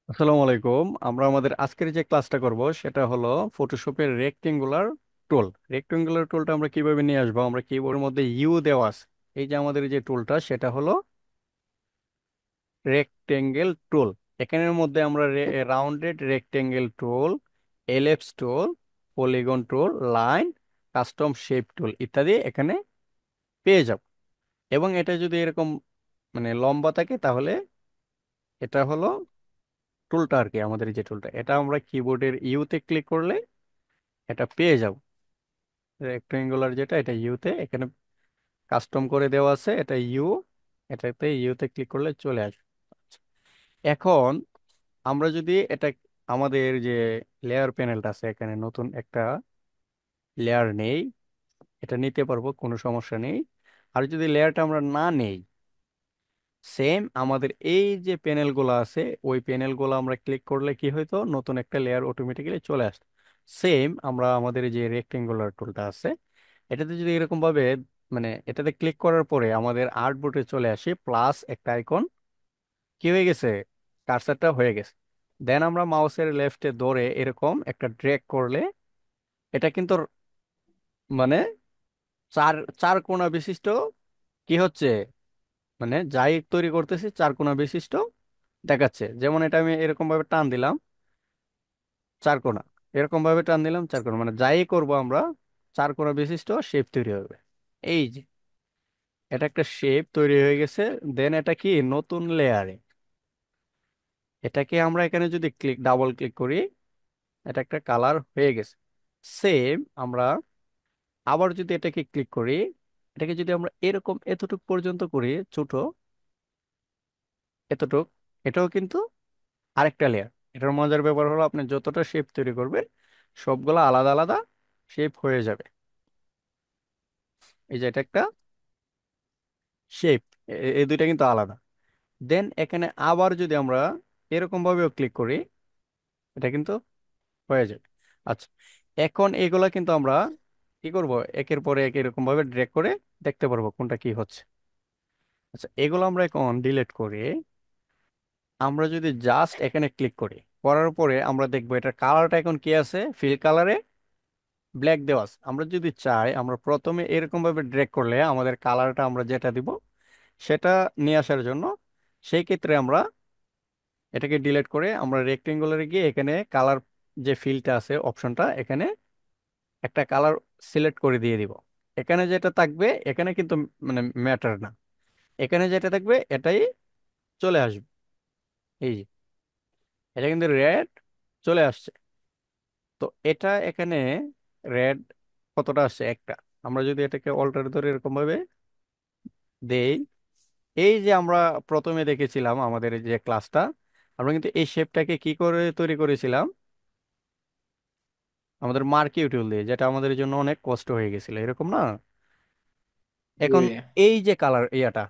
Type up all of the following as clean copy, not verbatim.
আসসালামু আলাইকুম। আমরা আমাদের আজকের যে ক্লাসটা করব সেটা হলো ফটোশপের রেক্টেঙ্গুলার টুল। রেক্টেঙ্গুলার টুলটা আমরা কিভাবে নিয়ে আসবো? আমরা কিবোর্ডের মধ্যে ইউ দেওয়া আছে, এই যে আমাদের যে টুলটা সেটা হলো রেক্টেঙ্গেল টুল। এখানের মধ্যে আমরা rounded rectangle tool, ellipse tool, polygon tool, line, custom shape tool ইত্যাদি এখানে পেয়ে যাব। এবং এটা যদি এরকম মানে লম্বা থাকে তাহলে এটা হলো টুলটা আর কি। আমাদের যে টুলটা এটা আমরা কিবোর্ডের ইউতে ক্লিক করলে এটা পেয়ে যাব। রেক্টেঙ্গুলার যেটা এটা ইউতে এখানে কাস্টম করে দেওয়া আছে, এটা ইউ, এটাতে ইউতে ক্লিক করলে চলে আসবে। এখন আমরা যদি এটা আমাদের যে লেয়ার প্যানেলটা আছে এখানে নতুন একটা লেয়ার নেই, এটা নিতে পারবো, কোনো সমস্যা নেই। আর যদি লেয়ারটা আমরা না নেই, সেম আমাদের এই যে প্যানেলগুলো আছে ওই প্যানেলগুলো আমরা ক্লিক করলে কি হইতো, নতুন একটা লেয়ার অটোমেটিক্যালি চলে আসতো। সেম আমরা আমাদের যে রেক্টেঙ্গুলার টুলটা আছে এটাতে যদি এরকম ভাবে মানে এটাতে ক্লিক করার পরে আমাদের আর্টবোর্ডে চলে আসে প্লাস একটা আইকন, কি হয়ে গেছে, কার্সারটা হয়ে গেছে। দেন আমরা মাউসের লেফটে ধরে এরকম একটা ড্র্যাগ করলে এটা কিন্তু মানে চার চার কোণা বিশিষ্ট কি হচ্ছে, মানে যাই তৈরি করতেছি চার কোণা বিশিষ্ট দেখাচ্ছে। যেমন এটা আমি এরকম ভাবে টান দিলাম চার কোণা, এরকম ভাবে টান দিলাম চার কোণা, মানে যাই করব আমরা চার কোণা বিশিষ্ট শেপ তৈরি হবে। এই যে এটা একটা শেপ তৈরি হয়ে গেছে। দেন এটা কি নতুন লেয়ারে, এটাকে আমরা এখানে যদি ডাবল ক্লিক করি এটা একটা কালার হয়ে গেছে। সেম আমরা আবার যদি এটাকে ক্লিক করি, এটাকে যদি আমরা এরকম এতটুক পর্যন্ত করি ছোট, এতটুক, এটাও কিন্তু আরেকটা লেয়ার। এটার মজার ব্যাপার হলো আপনি যতটা শেপ তৈরি করবেন সবগুলো আলাদা আলাদা শেপ হয়ে যাবে। এই যে এটা একটা শেপ, এই দুইটা কিন্তু আলাদা। দেন এখানে আবার যদি আমরা এরকম ভাবেও ক্লিক করি এটা কিন্তু হয়ে যাবে। আচ্ছা, এখন এগুলা কিন্তু আমরা কি করব, একের পরে এক এরকম ভাবে ড্র্যাগ করে দেখতে পারবো কোনটা কি হচ্ছে। আচ্ছা, এগুলো আমরা এখন ডিলিট করে আমরা যদি জাস্ট এখানে ক্লিক করি, করার পরে আমরা দেখবো এটার কালারটা এখন কি আছে, ফিল কালারে ব্ল্যাক দেওয়া আছে। আমরা যদি চাই আমরা প্রথমে এরকম ভাবে ড্র্যাগ করলে আমাদের কালারটা আমরা যেটা দিব সেটা নিয়ে আসার জন্য, সেই ক্ষেত্রে আমরা এটাকে ডিলিট করে আমরা রেক্টেঙ্গুলারে গিয়ে এখানে কালার যে ফিলটা আছে অপশনটা, এখানে একটা কালার সিলেক্ট করে দিয়ে দিব। এখানে যেটা থাকবে এখানে কিন্তু মানে ম্যাটার না, এখানে যেটা থাকবে এটাই চলে আসবে। এই যে এটা কিন্তু রেড চলে আসছে। তো এটা এখানে রেড কতটা আসছে, একটা। আমরা যদি এটাকে অল্টার ধরে এরকম ভাবে দেই, এই যে আমরা প্রথমে দেখেছিলাম আমাদের এই যে ক্লাসটা, আমরা কিন্তু এই শেপটাকে কি করে তৈরি করেছিলাম, আমাদের মার্কিউ টুল দিয়ে, যেটা আমাদের জন্য অনেক কষ্ট হয়ে গেছিল, এরকম না? জি এখন ভাইয়া। এই যে কালার ইয়াটা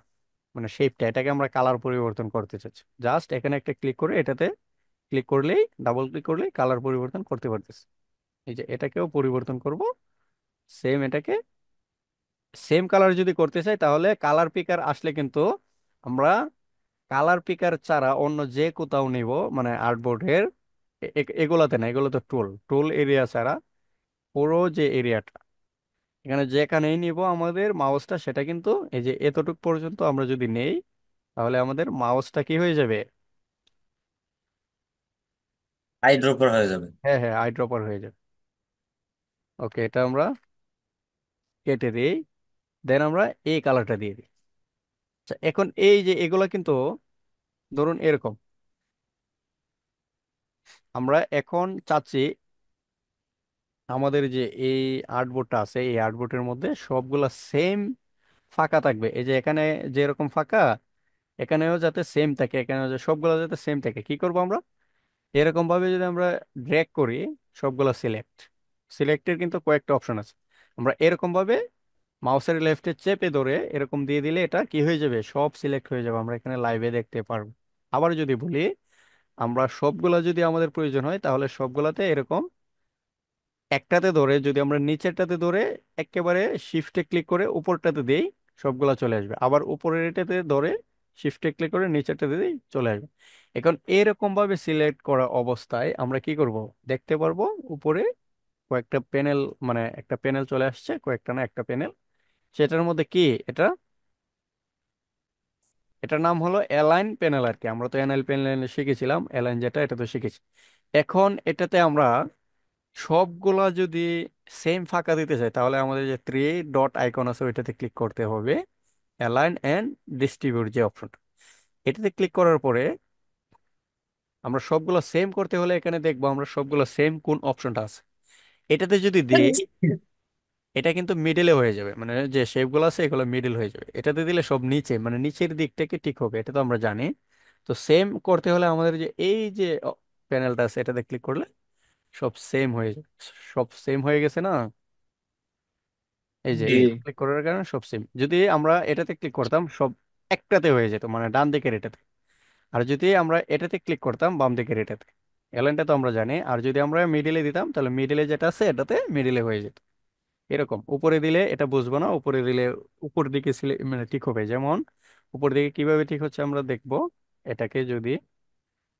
মানে শেপটা, এটাকে আমরা কালার পরিবর্তন করতে চাচ্ছি। জাস্ট এখানে একটা ক্লিক করে এটাতে ক্লিক করলেই, ডাবল ক্লিক করলেই কালার পরিবর্তন করতে পারতেছি। এই যে এটাকেও পরিবর্তন করব, সেম এটাকে সেম কালার যদি করতে চাই তাহলে কালার পিকার আসলে কিন্তু আমরা কালার পিকার ছাড়া অন্য যে কোথাও নিব, মানে আর্টবোর্ডের এগুলাতে না, এগুলো তো টুল টুল এরিয়া ছাড়া পুরো যে এরিয়াটা এখানে যেখানেই নিব আমাদের মাউসটা, সেটা কিন্তু এই যে এতটুক পর্যন্ত আমরা যদি নেই তাহলে আমাদের মাউসটা কি হয়ে যাবে, আই ড্রপার হয়ে যাবে। হ্যাঁ হ্যাঁ আই ড্রপার হয়ে যাবে। ওকে, এটা আমরা কেটে দিই। দেন আমরা এই কালারটা দিয়ে দিই। আচ্ছা, এখন এই যে এগুলা কিন্তু ধরুন এরকম, আমরা এখন চাচ্ছি আমাদের যে এই আর্টবোর্ডটা আছে এই আর্টবোর্ডের মধ্যে সবগুলা সেম ফাঁকা থাকবে। এই যে এখানে যেরকম ফাঁকা এখানেও যাতে সেম থাকে, এখানেও সবগুলো যাতে সেম থাকে। কি করব আমরা, এরকম ভাবে যদি আমরা ড্র্যাগ করি সবগুলা সিলেক্টের কিন্তু কয়েকটা অপশন আছে, আমরা এরকম ভাবে মাউসের লেফটে চেপে ধরে এরকম দিয়ে দিলে এটা কি হয়ে যাবে, সব সিলেক্ট হয়ে যাবে, আমরা এখানে লাইভে দেখতে পারবো। আবার যদি বলি আমরা সবগুলা যদি আমাদের প্রয়োজন হয় তাহলে সবগুলাতে এরকম একটাতে ধরে যদি আমরা নিচেরটাতে ধরে একেবারে শিফটে ক্লিক করে উপরটাতে দেই সবগুলা চলে আসবে। আবার উপরের এটাতে ধরে শিফটে ক্লিক করে নিচেরটাতে দিই চলে আসবে। এখন এরকম ভাবে সিলেক্ট করা অবস্থায় আমরা কি করব, দেখতে পারবো উপরে কয়েকটা প্যানেল, মানে একটা প্যানেল চলে আসছে, কয়েকটা না একটা প্যানেল। সেটার মধ্যে কি এটা, এটার নাম হলো অ্যালাইন প্যানেল আর কি। আমরা তো অ্যালাইন প্যানেল শিখেছিলাম, অ্যালাইন যেটা এটা তো শিখেছি। এখন এটাতে আমরা সবগুলা যদি সেম ফাঁকা দিতে চাই, তাহলে আমাদের যে থ্রি ডট আইকন আছে ওইটাতে ক্লিক করতে হবে, অ্যালাইন অ্যান্ড ডিস্ট্রিবিউট যে অপশনটা, এটাতে ক্লিক করার পরে আমরা সবগুলো সেম করতে হলে এখানে দেখবো আমরা সবগুলো সেম কোন অপশনটা আছে। এটাতে যদি দিই, এটা কিন্তু মিডলে হয়ে যাবে, মানে যে শেপগুলো আছে এগুলো মিডল হয়ে যাবে। এটাতে দিলে সব নিচে, মানে নিচের দিকটাকে ঠিক হবে, এটা তো আমরা জানি। তো সেম করতে হলে আমাদের যে এই যে প্যানেলটা আছে এটাতে ক্লিক করলে সব সেম হয়ে যাবে। সব সেম হয়ে গেছে না, এই যে জি। এটা ক্লিক করার কারণে সব সেম। যদি আমরা এটাতে ক্লিক করতাম সব একটাতে হয়ে যেত, মানে ডান দিকের এটাতে। আর যদি আমরা এটাতে ক্লিক করতাম বাম দিকের এটাতে, এলাইনটা তো আমরা জানি। আর যদি আমরা মিডিলে দিতাম তাহলে মিডিলে যেটা আছে এটাতে মিডিলে হয়ে যেত। এরকম উপরে দিলে এটা বুঝবো না, উপরে দিলে উপর দিকে মানে ঠিক হবে। যেমন উপর দিকে কিভাবে ঠিক হচ্ছে আমরা দেখবো। এটাকে যদি,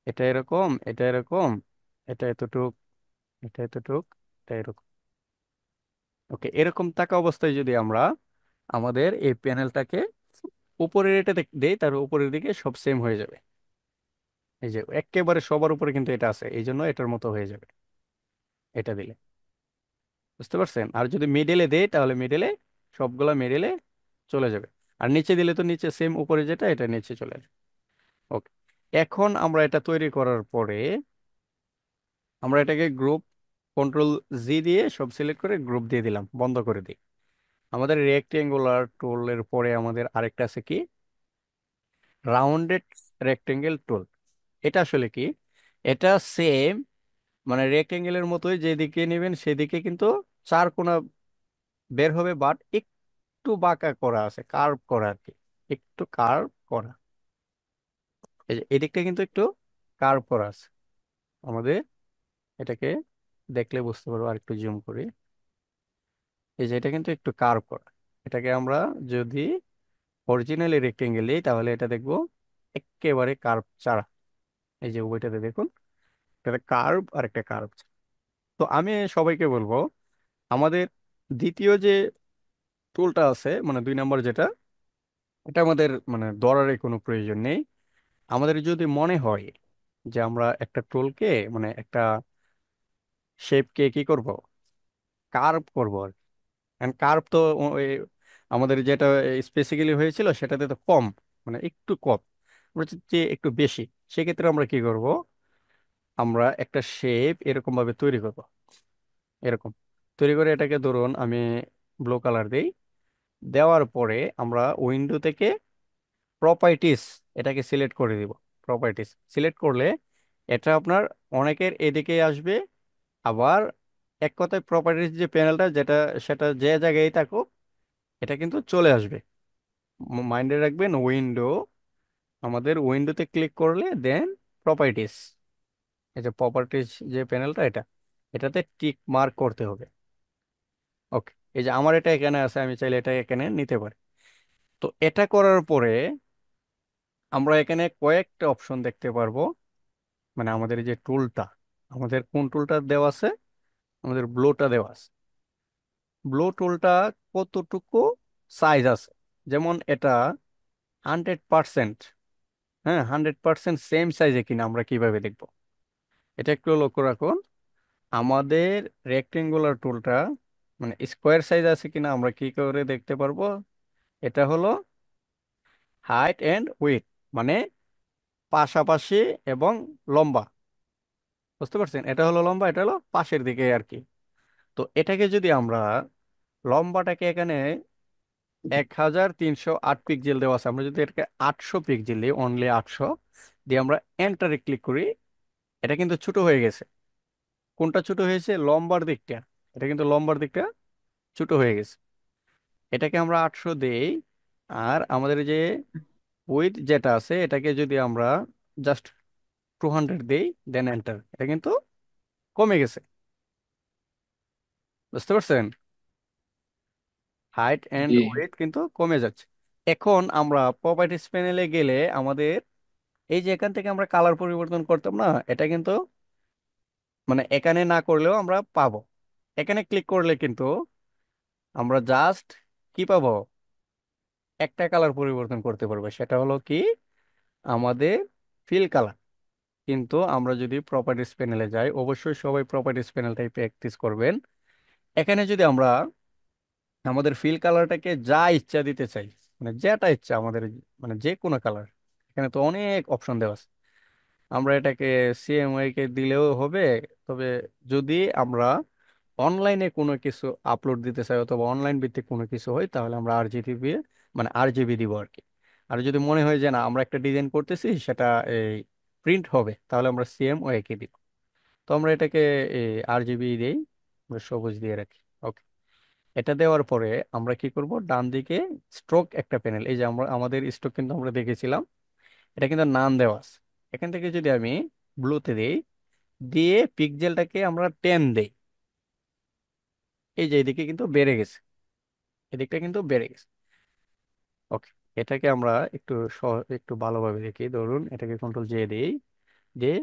এটা এরকম, এটা এরকম, এটা এতটুক, এটা এতটুক, এটা এরকম। ওকে, এরকম থাকা অবস্থায় যদি আমরা আমাদের এই প্যানেলটাকে উপরের এটাতে দেই, তার উপরের দিকে সব সেম হয়ে যাবে। এই যে একেবারে সবার উপরে কিন্তু এটা আছে, এই জন্য এটার মতো হয়ে যাবে এটা দিলে। বুঝতে পারছেন? আর যদি মিডলে দেই তাহলে মিডলে সবগুলা মিডলে চলে যাবে। আর নিচে দিলে তো নিচে সেম, উপরে যেটা এটা নিচে চলে আসবে। ওকে, এখন আমরা এটা তৈরি করার পরে আমরা এটাকে গ্রুপ, কন্ট্রোল জি দিয়ে সব সিলেক্ট করে গ্রুপ দিয়ে দিলাম, বন্ধ করে দিই। আমাদের রেক্টেঙ্গুলার টুলের পরে আমাদের আরেকটা আছে কি, রাউন্ডেড রেক্টেঙ্গেল টুল। এটা আসলে কি, এটা সেম, মানে রেক্টেঙ্গেলের মতোই, যেদিকে নেবেন সেদিকে কিন্তু চার কোণা বের হবে, বাট একটু বাঁকা করা আছে, কার্ভ করা আর কি, একটু কার্ভ করা। এই যে এদিকটা কিন্তু একটু কার্ভ করা আছে আমাদের। এটাকে দেখলে বুঝতে পারবো, আর একটু জুম করি। এই যে এটা কিন্তু একটু কার্ভ করা। এটাকে আমরা যদি অরিজিনালি রেক্টেঙ্গেল দিই তাহলে এটা দেখবো একেবারে কার্ভ ছাড়া। এই যে ওইটাতে দেখুন, একটা কার্ভ আর একটা কার্ভ। তো আমি সবাইকে বলবো, আমাদের দ্বিতীয় যে টুলটা আছে, মানে 2 নম্বর যেটা, এটা আমাদের মানে দরারে কোনো প্রয়োজন নেই। আমাদের যদি মনে হয় যে আমরা একটা টুলকে, মানে একটা শেপকে কি করব, কার্ভ করবো আর কি। কার্ভ তো ওই আমাদের যেটা স্পেসিক্যালি হয়েছিল সেটাতে তো কম, মানে একটু কম। আমরা যে একটু বেশি, সেক্ষেত্রে আমরা কি করব, আমরা একটা শেপ এরকম ভাবে তৈরি করব। এরকম তৈরি করে এটাকে ধরুন আমি ব্লু কালার দেই। দেওয়ার পরে আমরা উইন্ডো থেকে প্রপার্টিস এটাকে সিলেক্ট করে দিব। প্রপার্টিস সিলেক্ট করলে এটা আপনার অনেকের এদিকে আসবে। আবার এক কথায় প্রপার্টিস যে প্যানেলটা যেটা, সেটা যে জায়গায় থাকুক এটা কিন্তু চলে আসবে। মাইন্ডে রাখবেন উইন্ডো, আমাদের উইন্ডোতে ক্লিক করলে দেন প্রপার্টিস, এই যে প্রপার্টিস যে প্যানেলটা এটা, এটাতে টিক মার্ক করতে হবে। ওকে, এই যে আমার এটা এখানে আছে, আমি চাইলে এটা এখানে নিতে পারি। তো এটা করার পরে আমরা এখানে কয়েকটা অপশন দেখতে পারবো। মানে আমাদের এই যে টুলটা, আমাদের কোন টুলটা দেওয়া আছে, আমাদের ব্লোটা দেওয়া আছে। ব্লো টুলটা কতটুকু সাইজ আছে, যেমন এটা 100%, হ্যাঁ 100% সেম সাইজে কিনা আমরা কিভাবে দেখবো, এটা একটু লক্ষ্য রাখুন। আমাদের রেক্টেঙ্গুলার টুলটা মানে স্কোয়ার সাইজ আছে কিনা আমরা কি করে দেখতে পারবো, এটা হলো হাইট অ্যান্ড উইডথ, মানে পাশাপাশি এবং লম্বা। বুঝতে পারছেন? এটা হলো লম্বা, এটা হলো পাশের দিকে আর কি। তো এটাকে যদি আমরা লম্বাটাকে এখানে 1308 পিক্সেল দেওয়া আছে, আমরা যদি এটাকে 800 পিক্সেল দিই, অনলি 800 দিয়ে আমরা এন্টারে ক্লিক করি, এটা কিন্তু ছোট হয়ে গেছে। কোনটা ছোট হয়েছে, লম্বার দিকটা। এটা কিন্তু লম্বার দিকটা ছোট হয়ে গেছে। এটাকে আমরা 800 দেই। আর আমাদের যে উইথ যেটা আছে এটাকে যদি আমরা জাস্ট 200 দেই, দেন এন্টার, এটা কিন্তু কমে গেছে। বুঝতে পারছেন? Height and G. উইডথ কিন্তু কমে যাচ্ছে। এখন আমরা প্রপার্টিস প্যানেলে গেলে আমাদের এই যে এখান থেকে আমরা কালার পরিবর্তন করতাম না, এটা কিন্তু মানে এখানে না করলেও আমরা পাবো। এখানে ক্লিক করলে কিন্তু আমরা জাস্ট কি পাবো, একটা কালার পরিবর্তন করতে পারবো, সেটা হলো কি আমাদের ফিল কালার। কিন্তু আমরা যদি প্রপার্টিস প্যানেলে যাই, অবশ্যই সবাই প্রপার্টিস প্যানেলটাই প্র্যাকটিস করবেন। এখানে যদি আমরা আমাদের ফিল কালারটাকে যা ইচ্ছা দিতে চাই, মানে যেটা ইচ্ছা আমাদের, মানে যে কোনো কালার, এখানে তো অনেক অপশন দেওয়া আছে। আমরা এটাকে সিএমওয়াই কে দিলেও হবে। তবে যদি আমরা অনলাইনে কোনো কিছু আপলোড দিতে চাই অথবা অনলাইন ভিত্তিক কোনো কিছু হয়, তাহলে আমরা আরজিবি, মানে আরজিবি দিব আর কি। আর যদি মনে হয় যে না আমরা একটা ডিজাইন করতেছি সেটা এই প্রিন্ট হবে, তাহলে আমরা সিএমওয়াই কে দিব। তো আমরা এটাকে আরজিবি দিই, আমরা সবুজ দিয়ে রাখি। ওকে। এটা দেওয়ার পরে আমরা কি করব, ডান দিকে স্ট্রোক একটা প্যানেল, এই যে আমরা আমাদের স্ট্রোক কিন্তু আমরা দেখেছিলাম, এটা কিন্তু নাম দেওয়া আছে। এখান থেকে যদি আমি ব্লুতে দিই, দিয়ে পিক্সেলটাকে আমরা 10 দেই, এই যে এদিকে কিন্তু বেড়ে গেছে, এদিকটা কিন্তু বেড়ে গেছে। ওকে। এটাকে আমরা একটু একটু ভালোভাবে দেখি, ধরুন এটাকে কন্ট্রোল জে দিই, দিয়ে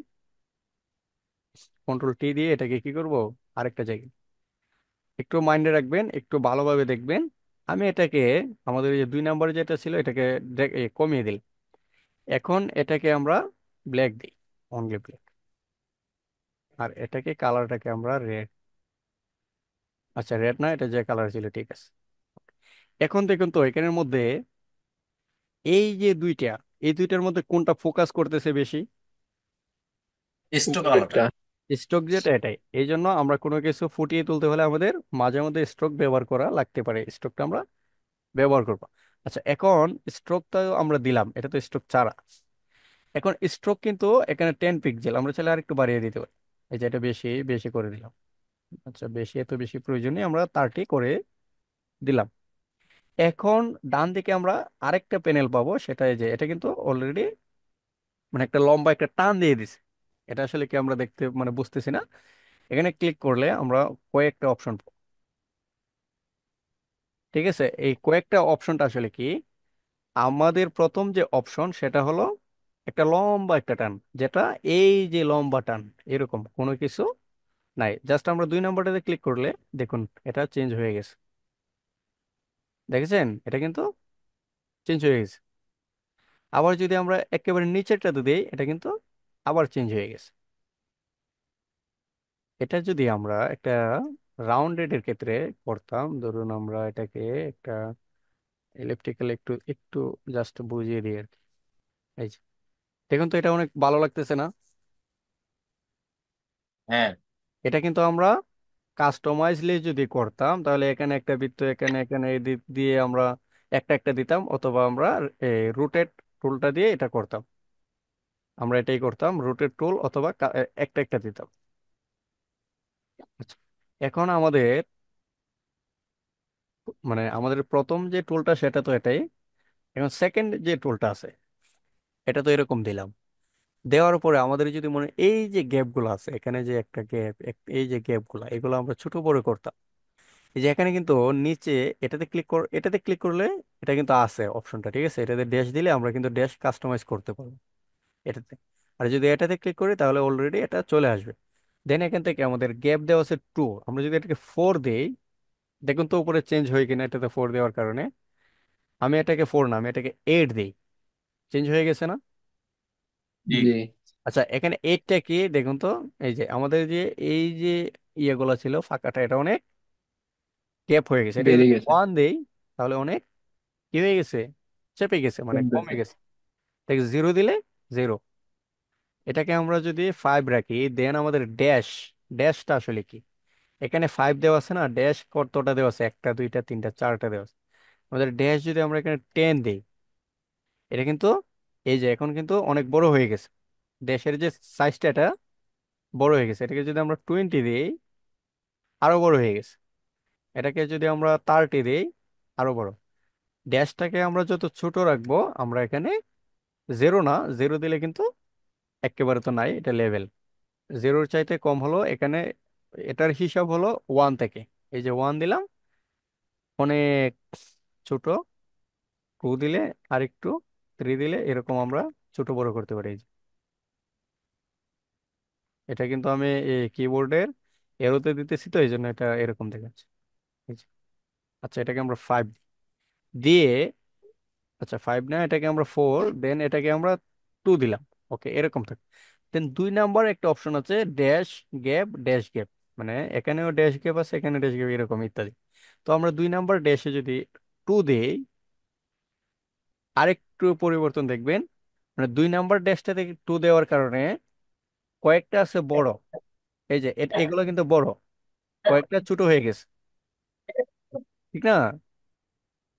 কন্ট্রোল টি দিয়ে এটাকে কি করব, আরেকটা জায়গায়। একটু মাইন্ডে রাখবেন, একটু ভালোভাবে দেখবেন। আমি এটাকে আমাদের এই যে 2 নম্বরে যেটা ছিল এটাকে কমিয়ে দিই। এখন এটাকে আমরা ব্ল্যাক দিই, অনলি ব্ল্যাক। আর এটাকে কালারটাকে আমরা রেড, আচ্ছা রেড না, এটা যে কালার ছিল, ঠিক আছে। এখন দেখুন তো এখানের মধ্যে এই যে দুইটা, এই দুইটার মধ্যে কোনটা ফোকাস করতেছে বেশি? স্টোক আলোটা। উপরেরটা। স্ট্রোক যেটা, এটাই। এই জন্য আমরা কোনো কিছু ফুটিয়ে তুলতে হলে আমাদের মাঝে মধ্যে স্ট্রোক ব্যবহার করা লাগতে পারে, স্ট্রোকটা আমরা ব্যবহার করবো। আচ্ছা, এখন স্ট্রোকটা আমরা দিলাম, এটা তো স্ট্রোক ছাড়া। এখন স্ট্রোক কিন্তু এখানে 10 পিক্সেল, আমরা চাইলে আর একটু বাড়িয়ে দিতে পারি। এই যে এটা বেশি বেশি করে দিলাম। আচ্ছা, বেশি এত বেশি প্রয়োজনে আমরা 30 করে দিলাম। এখন ডান দিকে আমরা আরেকটা প্যানেল পাবো, সেটা এই যে এটা কিন্তু অলরেডি মানে একটা লম্বা একটা টান দিয়ে দিছে। এটা আসলে কি আমরা দেখতে মানে বুঝতেছি না। এখানে ক্লিক করলে আমরা কয়েকটা অপশন পাবো। ঠিক আছে, এই কয়েকটা অপশনটা আসলে কি, আমাদের প্রথম যে অপশন সেটা হলো একটা লম্বা একটা টান, যেটা এই যে লম্বা টান, এরকম কোনো কিছু নাই। জাস্ট আমরা 2 নম্বরটাতে ক্লিক করলে দেখুন এটা চেঞ্জ হয়ে গেছে। দেখেছেন, এটা কিন্তু চেঞ্জ হয়ে গেছে। আবার যদি আমরা একেবারে নিচেরটাতে দিই, এটা কিন্তু আবার চেঞ্জ হয়ে গেছে। এটা যদি আমরা একটা রাউন্ডেড ক্ষেত্রে করতাম, ধরুন আমরা এটাকে একটা ইলেকট্রিক্যাল একটু একটু জাস্ট বুঝিয়ে দিই আর কি। এই যে দেখুন তো, এটা অনেক ভালো লাগতেছে না? হ্যাঁ। এটা কিন্তু আমরা কাস্টমাইজলি যদি করতাম, তাহলে এখানে একটা বৃত্ত, এখানে এখানে এই দিক দিয়ে আমরা একটা একটা দিতাম, অথবা আমরা রুটেট টুলটা দিয়ে এটা করতাম। আমরা এটাই করতাম, রুটেট টুল অথবা একটা একটা দিতাম। আচ্ছা, এখন আমাদের মানে আমাদের প্রথম যে টুলটা সেটা তো এটাই। এখন সেকেন্ড যে টুলটা আছে, এটা তো এরকম দিলাম। দেওয়ার পরে আমাদের যদি মনে এই যে গ্যাপগুলো আছে, এখানে যে একটা গ্যাপ, এই যে গ্যাপগুলো, এগুলো আমরা ছোট বড় করতাম। এই যে এখানে কিন্তু নিচে এটাতে ক্লিক করলে এটা কিন্তু আছে অপশনটা, ঠিক আছে। এটাতে ড্যাশ দিলে আমরা কিন্তু ড্যাশ কাস্টমাইজ করতে পারবো এটাতে। আর যদি এটাতে ক্লিক করি তাহলে অলরেডি এটা চলে আসবে। দেন এখান থেকে আমাদের গ্যাপ দেওয়া আছে 2, আমরা যদি এটাকে 4 দেই, দেখুন তো উপরে চেঞ্জ হয় কিনা এটাতে 4 দেওয়ার কারণে। আমি এটাকে 4 না, আমি এটাকে 8 দিই, চেঞ্জ হয়ে গেছে না? জি। জি। আচ্ছা, এখানে 8টা কি দেখুন তো, এই যে আমাদের যে এই যে ইয়েগুলো ছিল ফাঁকাটা, এটা অনেক গ্যাপ হয়ে গেছে। এটা বেড়ে যদি গেছে। 1 দেই, তাহলে অনেক কি হয়ে গেছে, চেপে গেছে, মানে কমে কমতেছে। গেছে। দেখ 0 দিলে 0। এটাকে আমরা যদি 5 রাখি, দেন আমাদের ড্যাশটা আসলে কি, এখানে 5 দেওয়া আছে না, ড্যাশ কতটা দেওয়া আছে, একটা দুইটা তিনটা চারটা দেওয়া আছে। আমাদের ড্যাশ যদি আমরা এখানে 10 দিই, এটা কিন্তু এই যে এখন কিন্তু অনেক বড় হয়ে গেছে। ড্যাশের যে সাইজটা এটা বড় হয়ে গেছে। এটাকে যদি আমরা 20 দিই, আরো বড় হয়ে গেছে। এটাকে যদি আমরা 30 দিই, আরো বড়। ড্যাশটাকে আমরা যত ছোট রাখবো, আমরা এখানে 0 না, 0 দিলে কিন্তু একেবারে তো নাই, এটা লেভেল। 0-র চাইতে কম হলো এখানে, এটার হিসাব হলো 1 থেকে। এই যে 1 দিলাম, অনেক ছোট। 2 দিলে আরেকটু, 3 দিলে এরকম আমরা ছোট বড় করতে পারি। এই যে, এটা কিন্তু আমি কিবোর্ডের এরোতে দিতেছি, তো এই জন্য এটা এরকম দেখাচ্ছে। এই যে, আচ্ছা এটাকে আমরা 5 দিয়ে, আচ্ছা 5 না, এটাকে আমরা 4, দেন এটাকে আমরা 2 দিলাম। ওকে, এরকম থাকে। দেন 2 নাম্বার একটা অপশন আছে, ড্যাশ গ্যাপ ড্যাশ গ্যাপ, মানে এখানেও ড্যাশ গ্যাপ আছে, এখানে ড্যাশ গ্যাপ, এরকম ইত্যাদি। তো আমরা 2 নাম্বার ড্যাশে যদি 2 দেই, আরেকটু পরিবর্তন দেখবেন, মানে 2 নাম্বার ড্যাশটা থেকে 2 দেওয়ার কারণে কয়েকটা আছে বড়, এই যে এগুলো কিন্তু বড়, কয়েকটা ছোট হয়ে গেছে, ঠিক না?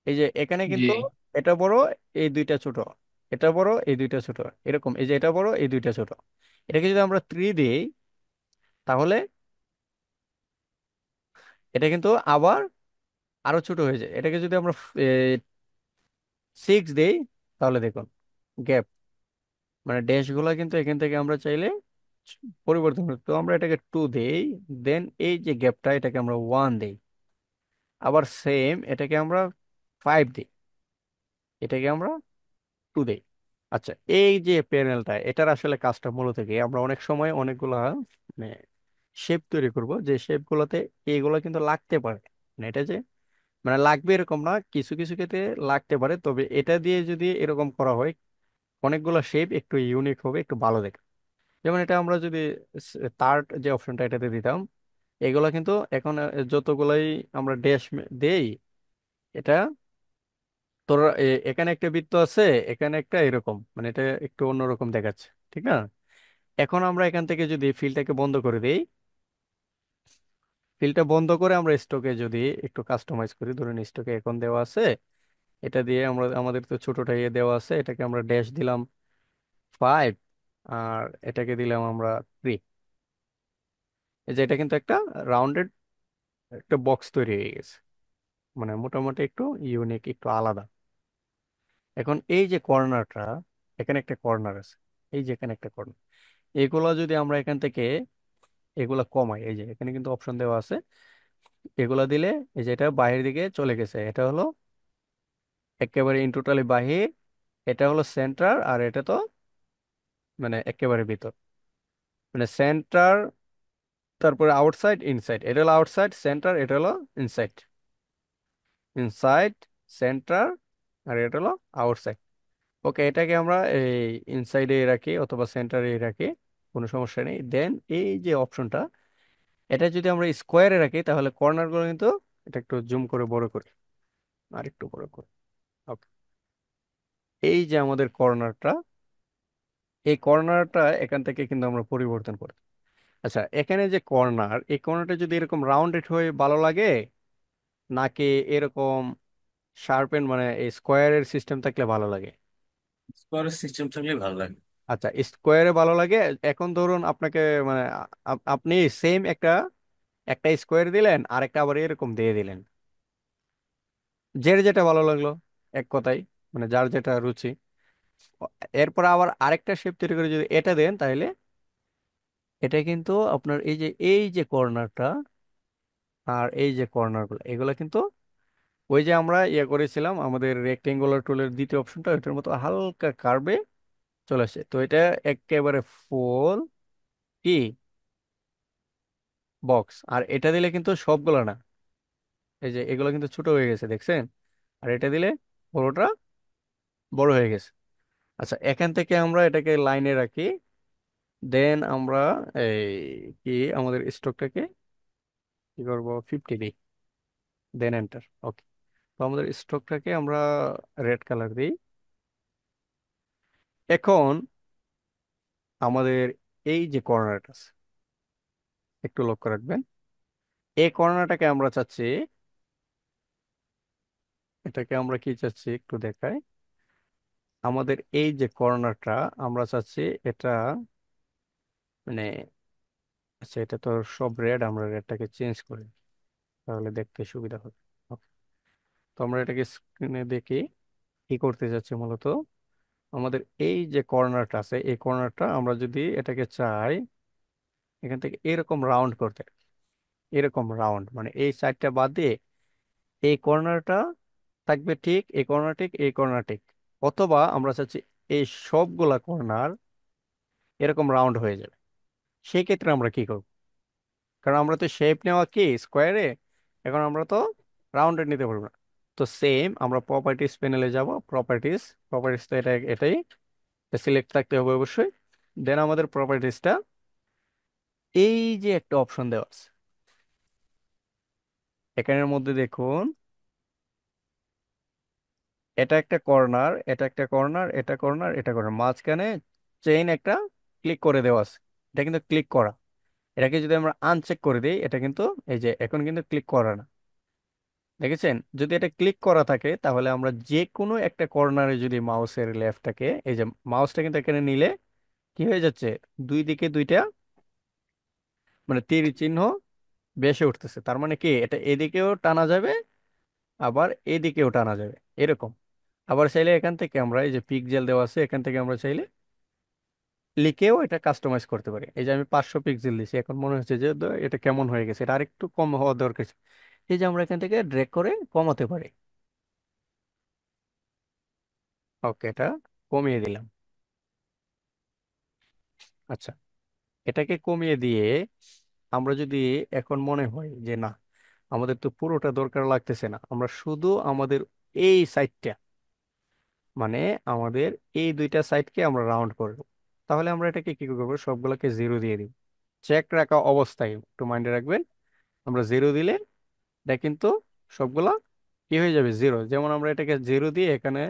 এই যে এখানে জি, কিন্তু এটা বড়, এই দুইটা ছোট, এটা বড়, এই দুইটা ছোট, এরকম, এই যে এটা বড়, এই দুইটা ছোট। এটাকে যদি আমরা 3 দিই, তাহলে এটা কিন্তু আবার আরো ছোট হয়ে যায়। এটাকে যদি আমরা 6 দিই, তাহলে দেখুন গ্যাপ, মানে ড্যাশ গুলা কিন্তু এখান থেকে আমরা চাইলে পরিবর্তন করতে, তো আমরা এটাকে 2 দেই, দেন এই যে গ্যাপটা এটাকে আমরা 1 দেই, আবার সেম এটাকে আমরা 5 দিই, এটাকে আমরা 2 দেই। আচ্ছা, এই যে প্যানেলটা, এটার আসলে কাজটা মূলত কি, আমরা অনেক সময় অনেকগুলা মানে শেপ তৈরি করব, যে শেপ গুলোতে এইগুলো কিন্তু লাগতে পারে, মানে এটা যে মানে লাগবে এরকম না, কিছু কিছু ক্ষেত্রে লাগতে পারে, তবে এটা দিয়ে যদি এরকম করা হয়, অনেকগুলো শেপ একটু ইউনিক হবে, একটু ভালো দেখে। যেমন এটা আমরা যদি তার যে অপশনটা এটাতে দিতাম, এগুলা কিন্তু এখন যতগুলাই আমরা ড্যাশ দেই, এটা তোর এখানে একটা বৃত্ত আছে, এখানে একটা এরকম, মানে এটা একটু অন্যরকম দেখাচ্ছে, ঠিক না? এখন আমরা এখান থেকে যদি ফিলটাকে বন্ধ করে দিই, ফিলটা বন্ধ করে আমরা স্টকে যদি একটু কাস্টমাইজ করি, ধরুন স্টকে এখন দেওয়া আছে, এটা দিয়ে আমরা, আমাদের তো ছোটটা ইয়ে দেওয়া আছে, এটাকে আমরা ড্যাশ দিলাম 5, আর এটাকে দিলাম আমরা 3। এই যে এটা কিন্তু একটা রাউন্ডেড একটা বক্স তৈরি হয়ে গেছে, মানে মোটামুটি একটু ইউনিক, একটু আলাদা। এখন এই যে কর্নারটা, এখানে একটা কর্নার আছে, এই যে এখানে একটা কর্নার, এগুলা যদি আমরা এখান থেকে এগুলা কমাই, এই যে এখানে কিন্তু অপশন দেওয়া আছে, এগুলা দিলে এই যে এটা বাইরের দিকে চলে গেছে, এটা হলো একেবারে ইন টোটালি বাহির, এটা হলো সেন্টার, আর এটা তো মানে একেবারে ভিতর, মানে সেন্টার, তারপরে আউটসাইড ইনসাইড, এটা হলো আউটসাইড সেন্টার, এটা হলো ইনসাইড, ইনসাইড সেন্টার, আর এটা হলো আউটসাইড। ওকে, এটাকে আমরা এই ইনসাইডে রাখি অথবা সেন্টারে রাখি, কোনো সমস্যা নেই। দেন এই যে অপশনটা, এটা যদি আমরা স্কোয়ারে রাখি, তাহলে কর্নারগুলো কিন্তু, এটা একটু জুম করে বড় করি, আর একটু বড় করি। ওকে, এই যে আমাদের কর্নারটা, এই কর্নারটা এখান থেকে কিন্তু আমরা পরিবর্তন করি। আচ্ছা, এখানে যে কর্নার, এই কর্নারটা যদি এরকম রাউন্ডেড হয়ে ভালো লাগে, নাকি এরকম শার্পেন মানে এই স্কোয়ারের সিস্টেম থাকলে ভালো লাগে? স্কোয়ার সিস্টেম থাকলে ভালো লাগে। আচ্ছা, স্কোয়ারে ভালো লাগে। এখন ধরুন আপনাকে মানে আপনি সেম একটা একটা স্কোয়ার দিলেন, আর একটা আবার এরকম দিয়ে দিলেন, যেটা ভালো লাগলো, এক কথাই, মানে যার যেটা রুচি। এরপর আবার আরেকটা শেপ তৈরি করে যদি এটা দেন, তাহলে এটা কিন্তু আপনার এই যে কর্নারটা, আর এই যে কর্নারগুলো, এগুলো কিন্তু ওই যে আমরা ইয়ে করেছিলাম আমাদের রেক্টেঙ্গুলার টুলের দ্বিতীয় অপশনটা, ওইটার মতো হালকা কার্ভে চলে আসে। তো এটা একেবারে ফুল কি বক্স, আর এটা দিলে কিন্তু সবগুলো না, এই যে এগুলো কিন্তু ছোট হয়ে গেছে, দেখছেন? আর এটা দিলে পুরোটা বড় হয়ে গেছে। আচ্ছা, এখান থেকে আমরা এটাকে লাইনে রাখি, দেন আমরা এই কি আমাদের স্টকটাকে কি করবো, 50 দিই, দেন এন্টার। ওকে, তো আমাদের স্টকটাকে আমরা রেড কালার দিই। এখন আমাদের এই যে কর্নারটা আছে, একটু লক্ষ্য রাখবেন, এই কর্নারটাকে আমরা চাচ্ছি, এটাকে আমরা কি চাচ্ছি একটু দেখাই, আমাদের এই যে কর্নারটা আমরা চাচ্ছি এটা মানে, আচ্ছা এটা তো সব রেড, আমরা রেডটাকে চেঞ্জ করি, তাহলে দেখতে সুবিধা হবে। Okay, তো আমরা এটাকে স্ক্রিনে দেখি কি করতে যাচ্ছি মূলত, আমাদের এই যে কর্নারটা আছে, এই কর্নারটা আমরা যদি এটাকে চাই এখান থেকে এরকম রাউন্ড করতে, এরকম রাউন্ড, মানে এই সাইডটা বাদ দিয়ে এই কর্নারটা থাকবে ঠিক, এই কর্নার ঠিক, এই কর্নার ঠিক, অথবা আমরা চাচ্ছি এই সবগুলা কর্নার এরকম রাউন্ড হয়ে যাবে। সেই ক্ষেত্রে আমরা কি করব? কারণ আমরা তো শেপ নেওয়া কি স্কোয়ারে, এখন আমরা তো রাউন্ডেড নিতে পারবো না। তো সেম আমরা প্রপার্টিস প্যানেলে যাব, প্রপার্টিস, প্রপার্টিস তো এটাই সিলেক্ট থাকতে হবে অবশ্যই। দেন আমাদের প্রপার্টিসটা এই যে একটা অপশন দেওয়া আছে এখানের মধ্যে দেখুন, এটা একটা কর্নার, এটা একটা কর্নার, এটা কর্নার, এটা কর্নার, মাঝখানে চেইন একটা ক্লিক করে দেওয়া আছে। এটা কিন্তু ক্লিক করা। এটাকে যদি আমরা আনচেক করে দিই, এটা কিন্তু এই যে এখন কিন্তু ক্লিক করা না। দেখেছেন? যদি এটা ক্লিক করা থাকে তাহলে আমরা যে কোনো একটা কর্নারে যদি মাউসের লেফটটাকে, এই যে মাউসটা কিন্তু এখানে নিলে কি হয়ে যাচ্ছে, দুই দিকে দুইটা মানে তীর চিহ্ন বেশি উঠতেছে। তার মানে কি এটা এদিকেও টানা যাবে, আবার এদিকেও টানা যাবে এরকম। আবার চাইলে এখান থেকে আমরা এই যে পিক্সেল দেওয়া আছে, এখান থেকে আমরা চাইলে লিখেও এটা কাস্টমাইজ করতে পারি। এই যে আমি 500 পিক্সেল দিছি, এখন মনে হচ্ছে যে এটা কেমন হয়ে গেছে, এটা আরেকটু কম হওয়া দরকার ছিল। এই যে আমরা এখান থেকে ড্রেগ করে কমাতে পারি। ওকে, এটা কমিয়ে দিলাম। আচ্ছা, এটাকে কমিয়ে দিয়ে আমরা যদি এখন মনে হয় যে না, আমাদের তো পুরোটা দরকার লাগতেছে না, আমরা শুধু আমাদের এই সাইডটা মানে আমাদের এই দুইটা সাইডকে আমরা রাউন্ড করব, তাহলে আমরা এটাকে কি করবো, সবগুলোকে জিরো দিয়ে দিব। চেক রাখা অবস্থায় একটু মাইন্ডে রাখবেন, আমরা জিরো দিলে এটা কিন্তু সবগুলা কি হয়ে যাবে, জিরো। যেমন আমরা এটাকে জিরো দিয়ে এখানে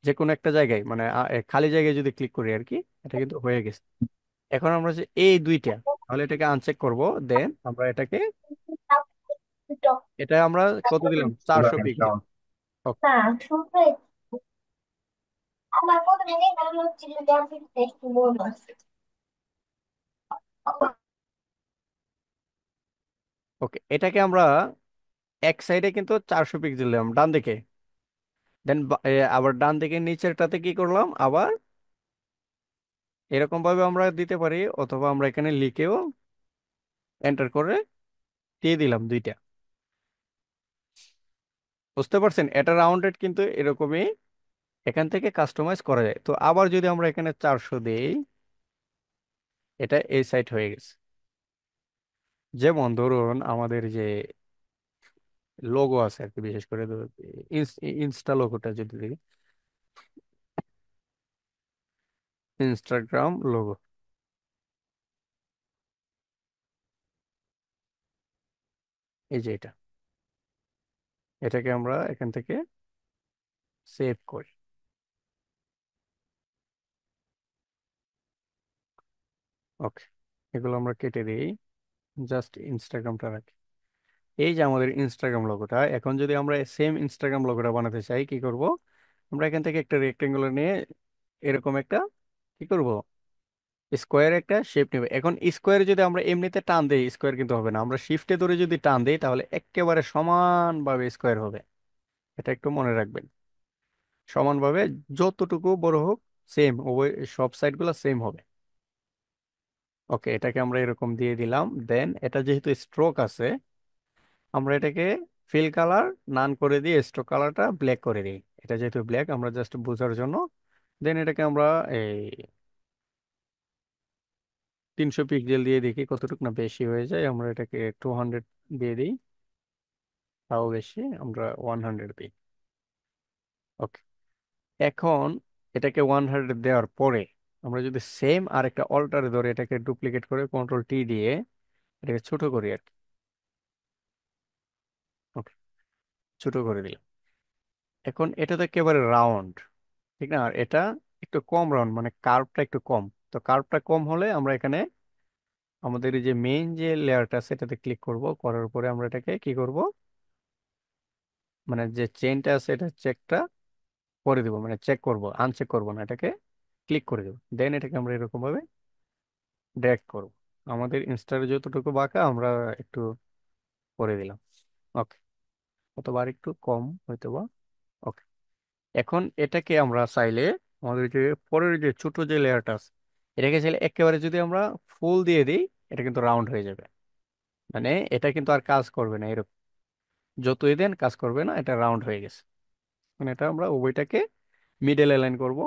যে কোনো একটা জায়গায় মানে খালি জায়গায় যদি ক্লিক করি আর কি, এটা কিন্তু হয়ে গেছে। এখন আমরা যে এই দুইটা, তাহলে এটাকে আনচেক করব। দেন আমরা এটাকে, এটা আমরা কত দিলাম, 400 পিক্সেল। ওকে। না, শুনতে আমার কত মিনিট মনে হচ্ছিল যে আমি একটু বোর আছে। ওকে, এটাকে আমরা এক সাইডে কিন্তু 400 পিক্সেল দিলাম ডান দিকে। দেন আবার ডান দিকে নিচেরটাতে কি করলাম, আবার এরকম ভাবে আমরা দিতে পারি, অথবা আমরা এখানে লিখেও এন্টার করে দিয়ে দিলাম দুইটা। বুঝতে পারছেন? এটা রাউন্ডেড কিন্তু এরকমই এখান থেকে কাস্টমাইজ করা যায়। তো আবার যদি আমরা এখানে 400 দিই, এটা এই সাইড হয়ে গেছে। যেমন ধরুন আমাদের যে লোগো আছে আর কি, বিশেষ করে ইনস্টা লোগোটা যদি দেখি, ইনস্টাগ্রাম লোগো, এই যে এটাকে আমরা এখান থেকে সেভ করি। ওকে, এগুলো আমরা কেটে দিই, জাস্ট ইনস্টাগ্রামটা রাখি। এই যে আমাদের ইনস্টাগ্রাম লোগোটা, এখন যদি আমরা সেম ইনস্টাগ্রাম লোগোটা বানাতে চাই কি করব, আমরা এখান থেকে একটা রেক্টেঙ্গুলার নিয়ে এরকম একটা কি করব, স্কোয়ার একটা শেপ নেবে। এখন স্কোয়ারে যদি আমরা এমনিতে টান দেই স্কোয়ার কিন্তু হবে না, আমরা শিফটে ধরে যদি টান দেই তাহলে একেবারে সমানভাবে স্কোয়ার হবে। এটা একটু মনে রাখবেন, সমানভাবে যতটুকু বড় হোক সেম, ওই সব সাইডগুলো সেম হবে। ওকে, এটাকে আমরা এরকম দিয়ে দিলাম। দেন এটা যেহেতু স্ট্রোক আছে, আমরা এটাকে ফিল কালার নান করে দিয়ে স্ট্রোক কালারটা ব্ল্যাক করে দিই। এটা যেহেতু ব্ল্যাক, আমরা জাস্ট বোঝার জন্য। দেন এটাকে আমরা এই 300 পিক্সেল দিয়ে দেখি কতটুকু না বেশি হয়ে যায়, আমরা এটাকে 200 দিয়ে দিই, তাও বেশি, আমরা 100 দিই। ওকে, এখন এটাকে 100 দেওয়ার পরে আমরা যদি সেম আর একটা অল্টারে ধরে এটাকে ডুপ্লিকেট করে কন্ট্রোল টি দিয়ে এটাকে ছোট করি আর কি। ওকে, ছোট করে দিলাম। এখন এটা তো একেবারে রাউন্ড, ঠিক না? আর এটা একটু কম রাউন্ড, মানে কার্ভটা একটু কম। তো কার্ভটা কম হলে আমরা এখানে আমাদের এই যে মেইন যে লেয়ারটা আছে এটাতে ক্লিক করব, করার পরে আমরা এটাকে কি করব, মানে যে চেইনটা আছে এটা চেকটা করে দিব, মানে চেক করব, আনচেক করব না, এটাকে ক্লিক করে দেবো। দেন এটাকে আমরা এরকম ভাবে ড্র্যাগ করব, আমাদের ইনস্টার যতটুকু বাঁকা আমরা একটু করে দিলাম। ওকে, অথবা আর একটু কম হয়তো বা। ওকে, এখন এটাকে আমরা চাইলে আমাদের যে পরের যে ছোট যে লেয়ারটা আছে এটাকে চাইলে একেবারে যদি আমরা ফুল দিয়ে দিই, এটা কিন্তু রাউন্ড হয়ে যাবে। মানে এটা কিন্তু আর কাজ করবে না এরকম, যতই দেন কাজ করবে না, এটা রাউন্ড হয়ে গেছে। মানে এটা আমরা উভয়টাকে মিডল অ্যালাইন করব।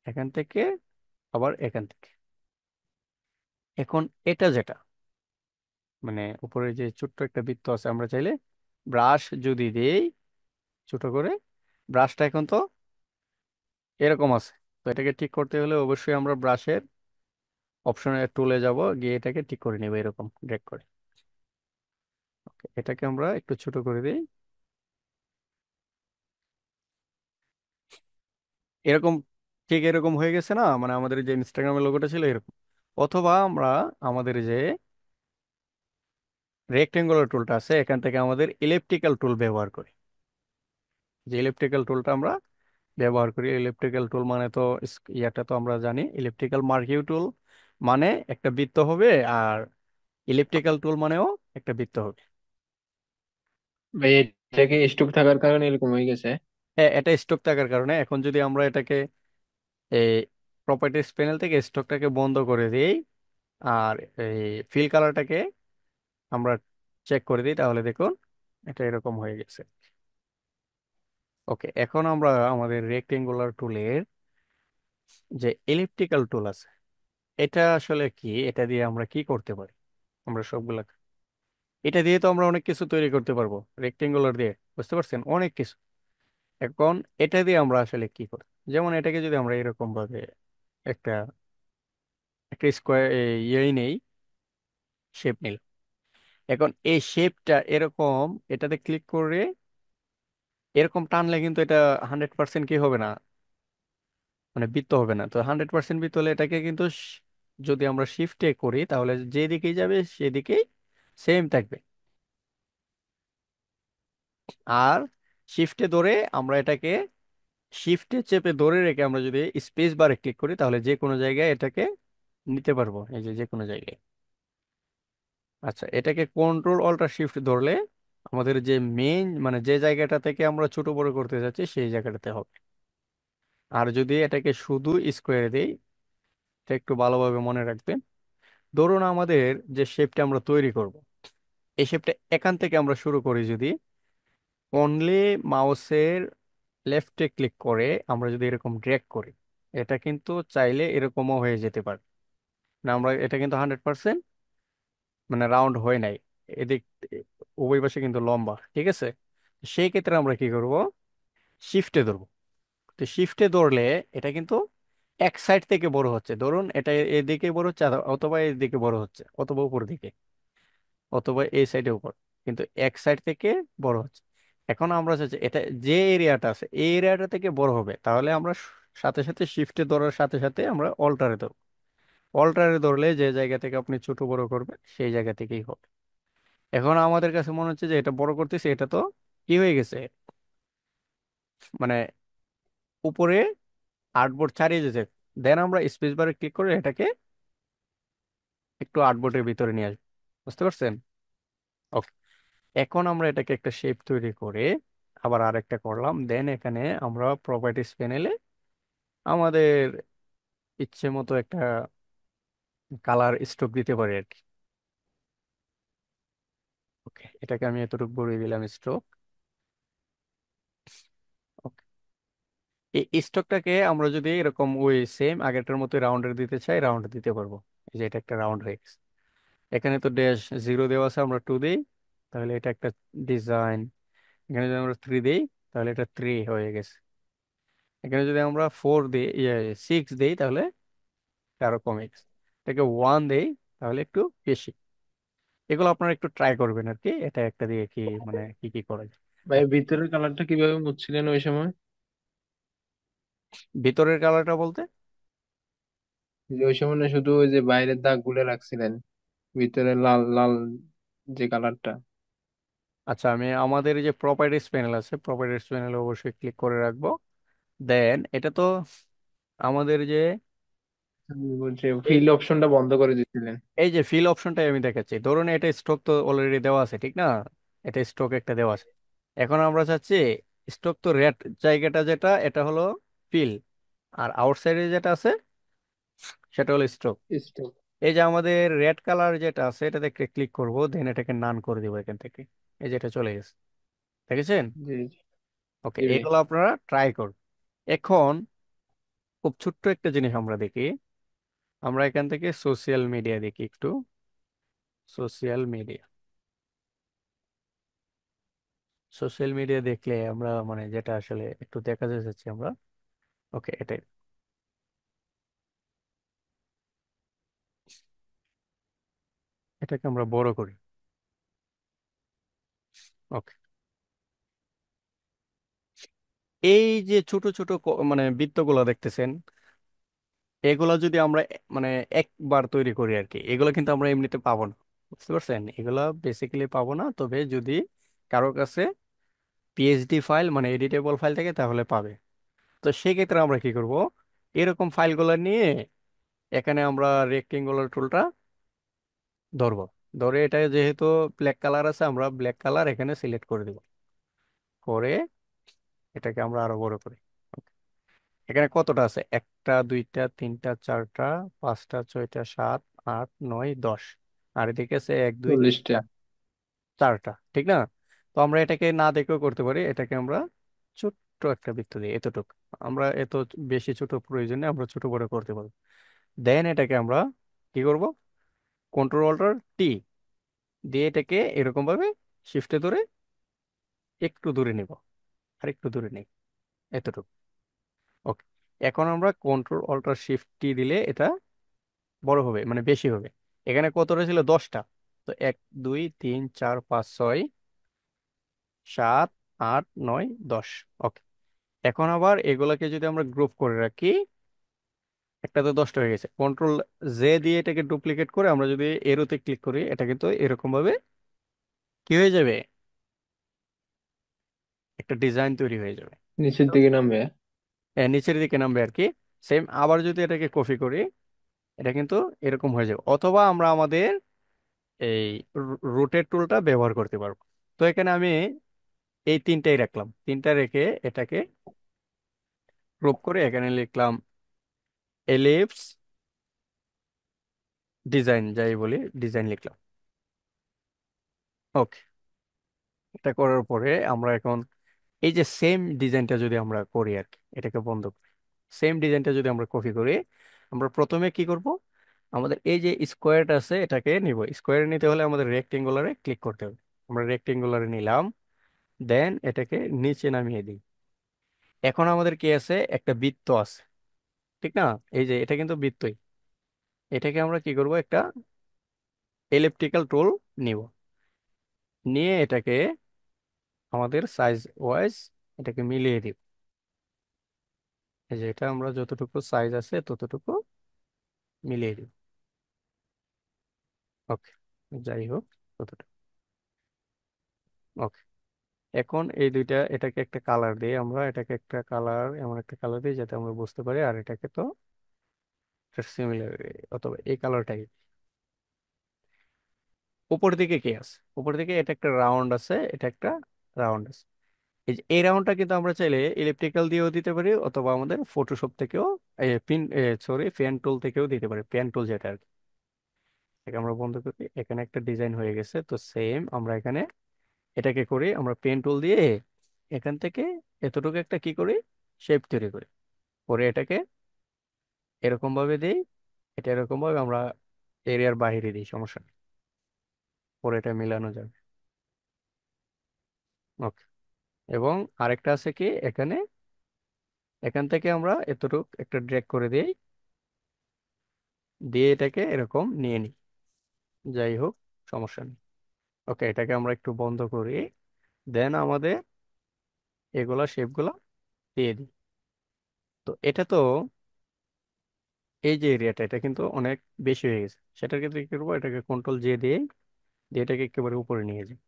এখান থেকে আবার এখান থেকে। এখন এটা যেটা মানে উপরে যে ছোট্ট একটা বৃত্ত আছে, আমরা চাইলে ব্রাশ যদি দেই ছোট করে, ব্রাশটা এখন তো এরকম আছে, তো এটাকে ঠিক করতে হলে অবশ্যই আমরা ব্রাশের অপশনে টুলে যাব, গিয়ে এটাকে ঠিক করে নেব এরকম ড্রেগ করে। এটাকে আমরা একটু ছোট করে দিই, এরকম। ঠিক এরকম হয়ে গেছে না, মানে আমাদের যে ইনস্টাগ্রামের লোগোটা ছিল এরকম। অথবা আমরা আমাদের যে রেক্টেঙ্গুলার টুলটা আছে এখান থেকে আমাদের ইলেপটিক্যাল টুল ব্যবহার করি। যে ইলেপটিক্যাল টুলটা আমরা ব্যবহার করি, ইলেপট্রিক্যাল টুল মানে তো ইয়াটা তো আমরা জানি, ইলেপট্রিক্যাল মার্কিউ টুল মানে একটা বৃত্ত হবে, আর ইলেপট্রিক্যাল টুল মানেও একটা বৃত্ত হবে। ভাই এটা কি স্টক থাকার কারণে এরকম হয়ে গেছে? হ্যাঁ, এটা স্টক থাকার কারণে। এখন যদি আমরা এটাকে এই প্রপার্টিস প্যানেল থেকে স্টকটাকে বন্ধ করে দিই, আর এই ফিল কালারটাকে আমরা চেক করে দিই, তাহলে দেখুন এটা এরকম হয়ে গেছে। ওকে, এখন আমরা আমাদের রেক্টেঙ্গুলার টুলের যে এলিপ্টিক্যাল টুল আছে, এটা আসলে কি, এটা দিয়ে আমরা কি করতে পারি? আমরা সবগুলা, এটা দিয়ে তো আমরা অনেক কিছু তৈরি করতে পারবো, রেক্টেঙ্গুলার দিয়ে, বুঝতে পারছেন, অনেক কিছু। এখন এটা দিয়ে আমরা আসলে কি করি, যেমন এটাকে যদি আমরা এরকম ভাবে একটা একটা স্কোয়ার ইয়েই নেই, শেপ নিল। এখন এই শেপটা এরকম, এটাতে ক্লিক করে এরকম টানলে কিন্তু এটা 100% কি হবে না, মানে বৃত্ত হবে না। তো 100% বৃত্ত হলে এটাকে কিন্তু যদি আমরা শিফটে করি তাহলে যেদিকেই যাবে সেদিকেই সেম থাকবে। আর শিফটে ধরে আমরা এটাকে, শিফটে চেপে ধরে রেখে আমরা যদি স্পেস বারে ক্লিক করি তাহলে যে কোনো জায়গায় এটাকে নিতে পারবো, এই যে যে কোনো জায়গায়। আচ্ছা, এটাকে কন্ট্রোল অল্টার শিফট ধরলে আমাদের যে মেইন মানে যে জায়গাটা থেকে আমরা ছোট বড় করতে যাচ্ছি সেই জায়গাটাতে হবে। আর যদি এটাকে শুধু স্কোয়ারে দিই, এটা একটু ভালোভাবে মনে রাখবেন। ধরুন আমাদের যে শেপটা আমরা তৈরি করব, এই শেপটা এখান থেকে আমরা শুরু করি, যদি অনলি মাউসের লেফটে ক্লিক করে আমরা যদি এরকম ড্র্যাগ করি, এটা কিন্তু চাইলে এরকমও হয়ে যেতে পারে না। আমরা এটা কিন্তু 100% মানে রাউন্ড হয় নাই, এদিক উভয় পাশে কিন্তু লম্বা, ঠিক আছে। সেই ক্ষেত্রে আমরা কি করব, শিফটে ধরবো। তো শিফটে ধরলে এটা কিন্তু এক সাইড থেকে বড় হচ্ছে, ধরুন এটা এদিকে বড় হচ্ছে, অথবা এদিকে বড় হচ্ছে, অথবা উপর দিকে, অথবা এই সাইডে উপর, কিন্তু এক সাইড থেকে বড় হচ্ছে। এখন আমরা চাচ্ছি এটা যে এরিয়াটা আছে এই এরিয়াটা থেকে বড় হবে, তাহলে আমরা সাথে সাথে শিফটে ধরার সাথে সাথে আমরা অল্টারে ধরবো। অল্টারে ধরলে যে জায়গা থেকে আপনি ছোট বড় করবেন সেই জায়গা থেকেই হবে। এখন আমাদের কাছে মনে হচ্ছে যে এটা বড় করতেছে, এটা তো কি হয়ে গেছে, মানে উপরে আর্টবোর্ড ছাড়িয়ে যেতে। দেন আমরা স্পেস বারে ক্লিক করে এটাকে একটু আর্টবোর্ডের ভিতরে নিয়ে আসবো, বুঝতে পারছেন? ওকে, এখন আমরা এটাকে একটা শেপ তৈরি করে আবার আরেকটা করলাম, দেন এখানে আমরা প্রপার্টিস প্যানেলে আমাদের ইচ্ছে মতো একটা কালার স্ট্রোক দিতে পারি আর কি। ওকে, এটাকে আমি এতটুকু বড়িয়ে দিলাম স্ট্রোক। এই স্টকটাকে আমরা যদি এরকম ওই সেম আগেরটার মতো রাউন্ডের দিতে চাই, রাউন্ড দিতে পারবো। এই যে এটা একটা রাউন্ড হয়ে গেছে। এখানে তো ড্যাশ 0 দেওয়া আছে, আমরা 2 দিই, তাহলে এটা একটা ডিজাইন। এখানে যদি আমরা 3 দিই তাহলে এটা 3 হয়ে গেছে। এখানে যদি আমরা 4 দিই, 6 দিই তাহলে এটা আরো কমে গেছে। এটাকে 1 দেই তাহলে একটু বেশি। এগুলো আপনারা একটু ট্রাই করবেন আর কি, এটা একটা দিয়ে কি মানে কি কি করা যায়। ভাই এক- ভিতরের কালারটা কিভাবে মুছছিলেন ওই সময়? ভিতরের কালারটা বলতে, যে ওই সময় না শুধু ওই যে বাইরের দাগ গুলো রাখছিলেন, ভিতরে লাল লাল যে কালারটা। আচ্ছা আমি আমাদের এই যে প্রপার্টিস প্যানেল আছে, প্রপার্টিস প্যানেলে অবশ্যই ক্লিক করে রাখবো। দেন এটা তো আমাদের যে আমি বলছি এই ফিল অপশনটা বন্ধ করে দিছিলেন। এই যে ফিল অপশনটাই আমি দেখাচ্ছি, ধরুন এটা স্ট্রোক তো অলরেডি দেওয়া আছে, ঠিক না? এটা স্ট্রোক একটা দেওয়া আছে। এখন আমরা চাচ্ছি স্ট্রোক তো রেড জায়গাটা যেটা এটা হলো ফিল, আর আউটসাইডে যেটা আছে সেটা হলো স্ট্রোক। স্টক। এই যে আমাদের রেড কালার যেটা আছে এটাতে ক্লিক করব, দেন এটাকে নান করে দিব এখান থেকে। এই যেটা চলে গেছে, দেখেছেন? জি জি। ওকে, জি ভাই। এগুলো আপনারা ট্রাই করুন। এখন খুব ছোট্ট একটা জিনিস আমরা দেখি। আমরা এখান থেকে সোশ্যাল মিডিয়া দেখি একটু। সোশ্যাল মিডিয়া, সোশ্যাল মিডিয়া দেখলে আমরা মানে যেটা আসলে একটু দেখা যাচ্ছে আমরা, ওকে এটাই, এটাকে আমরা বড় করি। ওকে, এই যে ছোট ছোট মানে বৃত্তগুলো দেখতেছেন, এগুলা যদি আমরা মানে একবার তৈরি করি আর কি, এগুলো কিন্তু আমরা এমনিতে পাবো না। বুঝতে পারছেন? এগুলা বেসিক্যালি পাবো না, তবে যদি কারোর কাছে পিএইচডি ফাইল মানে এডিটেবল ফাইল থাকে তাহলে পাবে। তো সেক্ষেত্রে আমরা কি করব, এরকম ফাইলগুলো নিয়ে এখানে আমরা রেক্টেঙ্গুলার টুলটা ধরবো। ধরে এটা যেহেতু ব্ল্যাক কালার আছে, আমরা ব্ল্যাক কালার এখানে সিলেক্ট করে দিব। করে এটাকে আমরা আরো বড় করি। এখানে কতটা আছে? একটা, দুইটা, তিনটা, চারটা, পাঁচটা, ছয়টা, সাত, আট, নয়, 10। আর এদিকে আছে এক, দুই, তিন, 40টা। চারটা, ঠিক না? তো আমরা এটাকে না দেখেও করতে পারি, এটাকে আমরা ছোট্ট একটা বৃত্ত দিই এতটুকু। আমরা এত বেশি ছোট প্রয়োজনে আমরা ছোট বড় করতে পারবো। দেন এটাকে আমরা কি করব, কন্ট্রোল অল্টার টি দিয়ে এটাকে এরকম ভাবে শিফটে ধরে একটু দূরে নিব, আর একটু দূরে নেই, এতটুকু। ওকে, এখন আমরা কন্ট্রোল অল্টার শিফট টি দিলে এটা বড় হবে মানে বেশি হবে। এখানে কতটা ছিল? 10টা। তো 1, 2, 3, 4, 5, 6, 7, 8, 9, 10। ওকে, এখন আবার এগুলাকে যদি আমরা গ্রুপ করে রাখি, একটা তো 10টা হয়ে গেছে। কন্ট্রোল জে দিয়ে এটাকে ডুপ্লিকেট করে আমরা যদি এরোতে ক্লিক করি, এটা কিন্তু এরকম ভাবে কি হয়ে যাবে, একটা ডিজাইন তৈরি হয়ে যাবে। নিচের দিকে নামবে। নিচের দিকে নামবে আর কি। সেম আবার যদি এটাকে কপি করি, এটা কিন্তু এরকম হয়ে যাবে। অথবা আমরা আমাদের এই রুটের টুলটা ব্যবহার করতে পারবো। তো এখানে আমি এই তিনটাই রাখলাম, তিনটা রেখে এটাকে গ্রুপ করে এখানে লিখলাম এলিপস ডিজাইন, যাই বলি ডিজাইন লিখলাম। ওকে, এটা করার পরে আমরা এখন এই যে সেম ডিজাইনটা যদি আমরা করি আর কি, এটাকে বন্ধ করি, সেম ডিজাইনটা যদি আমরা কপি করি, আমরা প্রথমে কি করব, আমাদের এই যে স্কোয়ারটা আছে এটাকে নিব। স্কোয়ার নিতে হলে আমাদের রেক্টেঙ্গুলারে ক্লিক করতে হবে। আমরা রেক্টেঙ্গুলারে নিলাম, দেন এটাকে নিচে নামিয়ে দিই। এখন আমাদের কি আছে, একটা বৃত্ত আছে, ঠিক না? এই যে এটা কিন্তু বৃত্তই। এটাকে আমরা কি করব, একটা এলিপ্টিক্যাল টুল নিব, নিয়ে এটাকে আমাদের সাইজ ওয়াইজ এটাকে মিলিয়ে দিব। এই যে এটা আমরা যতটুকু সাইজ আছে ততটুকু মিলিয়ে দিব। ওকে, যাই হোক, ততটুকু। ওকে, এখন এই দুইটা, এটাকে একটা কালার দিই, আমরা এটাকে একটা কালার, এমন একটা কালার দিই যাতে আমরা বুঝতে পারি। আর এটাকে তো সিমিলার, অথবা এই কালারটাই। উপর দিকে কি আছে? উপর দিকে এটা একটা রাউন্ড আছে, এটা একটা রাউন্ড আছে। এই যে এই রাউন্ডটা কিন্তু আমরা চাইলে ইলেকট্রিক্যাল দিয়েও দিতে পারি, অথবা আমাদের ফটোশপ থেকেও, পিন, সরি পেন টুল থেকেও দিতে পারি, পেন টুল যেটা আর কি। এটাকে আমরা বন্ধ করি, এখানে একটা ডিজাইন হয়ে গেছে। তো সেম আমরা এখানে এটাকে করি, আমরা পেন টুল দিয়ে এখান থেকে এতটুকু একটা কি করি, শেপ তৈরি করি। পরে এটাকে এরকম ভাবে দিই, এটা এরকম ভাবে আমরা এরিয়ার বাইরে দিই, সমস্যা নেই। পরে এটা মিলানো যাবে। ওকে, এবং আরেকটা আছে কি এখানে, এখান থেকে আমরা এতটুকু একটা ড্র্যাগ করে দিই, দিয়ে এটাকে এরকম নিয়ে নিই। যাই হোক, সমস্যা নেই। ওকে, এটাকে আমরা একটু বন্ধ করি, দেন আমাদের এগুলা শেপগুলা দিয়ে দিই। তো এটা তো এই যে এরিয়াটা, এটা কিন্তু অনেক বেশি হয়ে গেছে। সেটার ক্ষেত্রে কি করবো, এটাকে কন্ট্রোল জে দিয়ে দিয়ে এটাকে একেবারে উপরে নিয়ে যাই।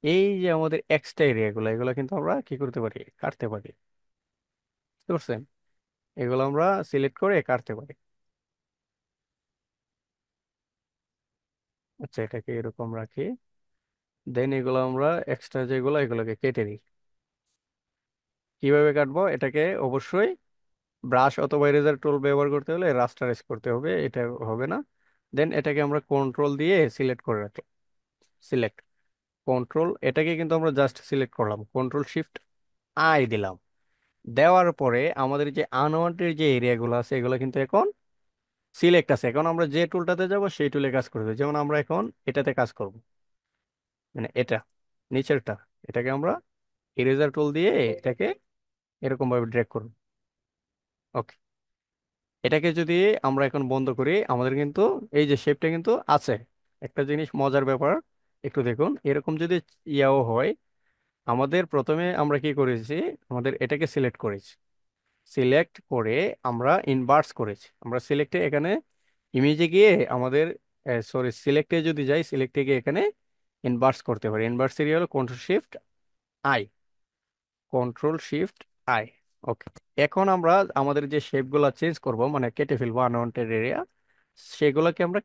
এই যে আমাদের এক্সট্রা এরিয়াগুলো, এগুলো কিন্তু আমরা কি করতে পারি, কাটতে পারি। বুঝতে পারছেন? এগুলো আমরা সিলেক্ট করে কাটতে পারি। আচ্ছা, এটাকে এরকম রাখি, দেন এগুলো আমরা এক্সট্রা যেগুলো এগুলোকে কেটে দিই। কিভাবে কাটবো? এটাকে অবশ্যই ব্রাশ অথবা ইরেজার টুল ব্যবহার করতে হলে রাস্টারাইজ করতে হবে, এটা হবে না। দেন এটাকে আমরা কন্ট্রোল দিয়ে সিলেক্ট করে রাখলাম, সিলেক্ট কন্ট্রোল, এটাকে কিন্তু আমরা জাস্ট সিলেক্ট করলাম, কন্ট্রোল শিফট আই দিলাম, দেওয়ার পরে আমাদের যে আনওয়ান্টেড যে এরিয়াগুলো আছে এগুলো কিন্তু এখন সিলেক্ট আছে। এখন আমরা যে টুলটাতে যাব সেই টুলে কাজ করবে, যেমন আমরা এখন এটাতে কাজ করব, মানে এটা নিচেরটা, এটাকে আমরা ইরেজার টুল দিয়ে এটাকে এরকম ভাবে ড্র্যাগ করব। ওকে, এটাকে যদি আমরা এখন বন্ধ করি, আমাদের কিন্তু এই যে শেপটা কিন্তু আছে। একটা জিনিস মজার ব্যাপার, একটু দেখুন, এরকম যদি ইয়াও হয়, আমাদের প্রথমে আমরা কি করেছি, আমাদের এটাকে সিলেক্ট করেছি, সিলেক্ট করে আমরা ইনভার্স করেছি। আমরা সিলেক্টে এখানে ইমেজে গিয়ে আমাদের, সরি সিলেক্টে যদি যাই, সিলেক্টে গিয়ে এখানে ইনভার্স করতে পারি। ইনভার্স এরিয়া হলো আই কন্ট্রোল শিফট আই। ওকে, এখন আমরা আমাদের যে শেপগুলো চেঞ্জ করব, মানে কেটে ফেলবো আনওয়ান্টেড এরিয়া, সেগুলোকে আমরা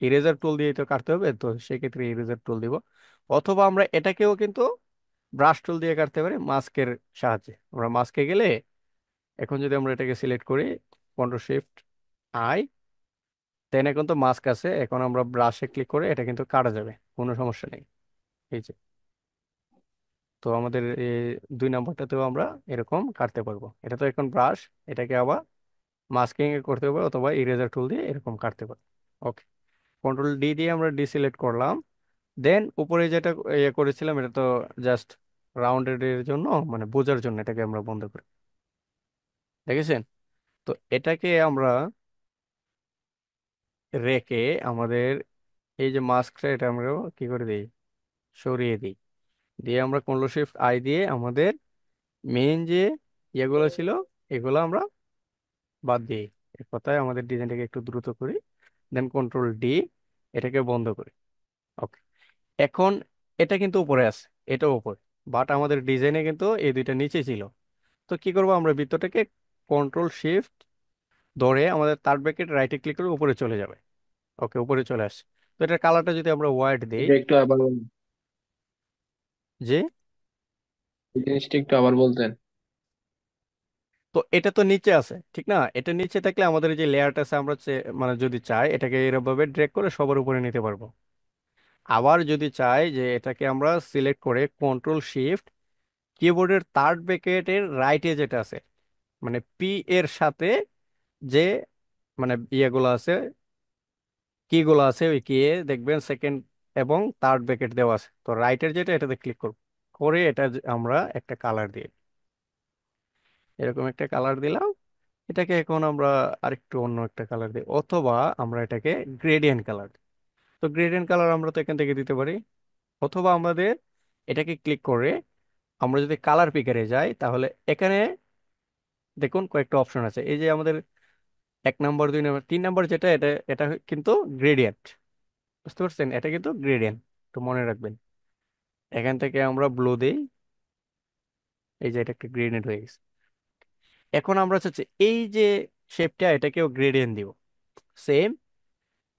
ইরেজার টুল দিয়ে তো কাটতে হবে, তো সেক্ষেত্রে ইরেজার টুল দিব। অথবা আমরা এটাকেও কিন্তু ব্রাশ টুল দিয়ে কাটতে পারি মাস্কের সাহায্যে। আমরা মাস্কে গেলে, এখন যদি আমরা এটাকে সিলেক্ট করি, কন্ট্রোল শিফট আই, দেন এখন তো মাস্ক আছে, এখন আমরা ব্রাশে ক্লিক করে এটা কিন্তু কাটা যাবে, কোনো সমস্যা নেই। এই যে, তো আমাদের এই 2 নম্বরটাতেও আমরা এরকম কাটতে পারবো। এটা তো এখন ব্রাশ, এটাকে আবার মাস্কিং এ করতে পারবো অথবা ইরেজার টুল দিয়ে এরকম কাটতে পারবো। ওকে, কন্ট্রোল ডি দিয়ে আমরা ডিসিলেক্ট করলাম। দেন উপরে যেটা ইয়ে করেছিলাম, এটা তো জাস্ট রাউন্ডেড এর জন্য, মানে বোঝার জন্য এটাকে আমরা বন্ধ করি, দেখেছেন? তো এটাকে আমরা রেখে আমাদের এই যে মাস্কটা, এটা আমরা কি করে দিই, সরিয়ে দিই। দিয়ে আমরা কন্ট্রোল শিফট আই দিয়ে আমাদের মেইন যে ইয়েগুলো ছিল এগুলো আমরা বাদ দিই। এক কথায় আমাদের ডিজাইনটাকে একটু দ্রুত করি, দেন কন্ট্রোল ডি, এটাকে বন্ধ করি। ওকে, এখন এটা কিন্তু উপরে আছে, এটা উপরে, বাট আমাদের ডিজাইনে কিন্তু এই দুইটা নিচে ছিল। তো কি করবো, আমরা বৃত্তটাকে কন্ট্রোল শিফট ধরে আমাদের থার্ড ব্র্যাকেট রাইটে ক্লিক করে উপরে চলে যাবে। ওকে, উপরে চলে আসছে। তো এটার কালারটা যদি আমরা হোয়াইট দিই, এটা একটু আবার যে, এই জিনিসটা একটু আবার বলতেন। তো এটা তো নিচে আছে ঠিক না, এটা নিচে থাকলে আমাদের যে লেয়ারটা আছে, আমরা মানে যদি চাই এটাকে এরকম ভাবে ড্রেগ করে সবার উপরে নিতে পারবো। আবার যদি চাই যে এটাকে আমরা সিলেক্ট করে কন্ট্রোল শিফট কিবোর্ডের থার্ড ব্র্যাকেটের রাইটে যেটা আছে, মানে পি এর সাথে যে, মানে ইয়েগুলো আছে, কি গুলো আছে, ওই কি এ দেখবেন সেকেন্ড এবং থার্ড ব্র্যাকেট দেওয়া আছে, তো রাইটের যেটা এটাতে ক্লিক করব, করে এটা আমরা একটা কালার দিই, এরকম একটা কালার দিলাম। এটাকে এখন আমরা আরেকটু অন্য একটা কালার দিই, অথবা আমরা এটাকে গ্রেডিয়েন্ট কালার। তো গ্রেডিয়েন্ট কালার আমরা তো এখান থেকে দিতে পারি, অথবা আমাদের এটাকে ক্লিক করে আমরা যদি কালার পিকারে যাই, তাহলে এখানে দেখুন কয়েকটা অপশন আছে। এই যে আমাদের 1 নম্বর, 2 নম্বর, 3 নম্বর যেটা, এটা এটা কিন্তু গ্রেডিয়েন্ট, বুঝতে পারছেন? এটা কিন্তু গ্রেডিয়েন্ট, তো মনে রাখবেন। এখান থেকে আমরা ব্লু দিই, এই যে এটা একটা গ্রেডিয়েন্ট হয়ে গেছে। এখন আমরা চাচ্ছি এই যে শেপটা, এটাকেও গ্রেডিয়েন্ট দিব সেম।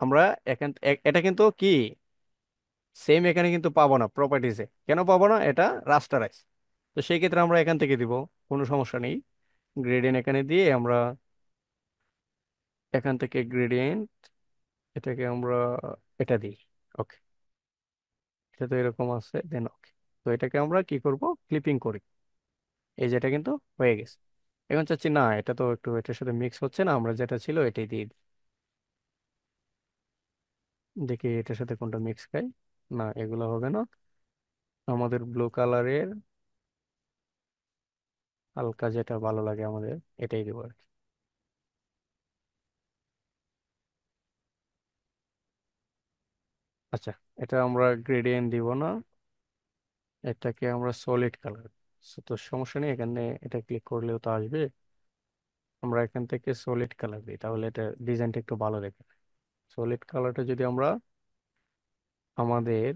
আমরা এখান এটা কিন্তু কি সেম এখানে কিন্তু পাবো না প্রপার্টিসে। কেন পাবো না? এটা রাস্টারাইজ। তো সেই ক্ষেত্রে আমরা এখান থেকে দিব, কোনো সমস্যা নেই। গ্রেডিয়েন্ট এখানে দিয়ে আমরা এখান থেকে গ্রেডিয়েন্ট, এটাকে আমরা এটা দিই। ওকে, এটা তো এরকম আছে, দেন ওকে। তো এটাকে আমরা কি করব, ক্লিপিং করি। এই যেটা কিন্তু হয়ে গেছে। এখন চাচ্ছি না, এটা তো একটু এটার সাথে মিক্স হচ্ছে না, আমরা যেটা ছিল এটাই দিয়ে দিই। দেখি এটার সাথে কোনটা মিক্স খাই। না, এগুলো হবে না, আমাদের ব্লু কালারের হালকা যেটা ভালো লাগে আমাদের, এটাই দেবো আর কি। আচ্ছা, এটা আমরা গ্রেডিয়েন্ট দিব না, এটাকে আমরা সলিড কালার। তো সমস্যা নেই, এখানে এটা ক্লিক করলেও তো আসবে। আমরা এখান থেকে সলিড কালার দিই, তাহলে এটা ডিজাইনটা একটু ভালো দেখে। সলিড কালারটা যদি আমরা আমাদের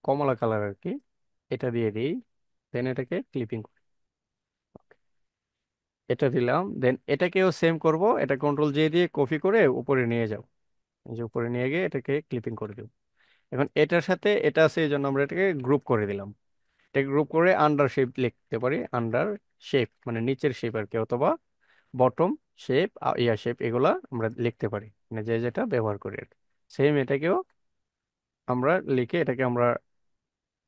কমলা কালার আর কি, এটা দিয়ে দিই, দেন এটাকে ক্লিপিং করি। এটা দিলাম, দেন এটাকেও সেম করব, এটা কন্ট্রোল জে দিয়ে কপি করে উপরে নিয়ে যাও। এই যে উপরে নিয়ে গিয়ে এটাকে ক্লিপিং করে দেব। এখন এটার সাথে এটা আছে, এই জন্য আমরা এটাকে গ্রুপ করে দিলাম। এটাকে গ্রুপ করে আন্ডার শেপ লিখতে পারি, আন্ডার শেপ মানে নিচের শেপ আর কি, অথবা বটম শেপ, ইয়া শেপ, এগুলা আমরা লিখতে পারি, মানে যে যেটা ব্যবহার করি আর কি। সেম এটাকেও আমরা লিখে এটাকে আমরা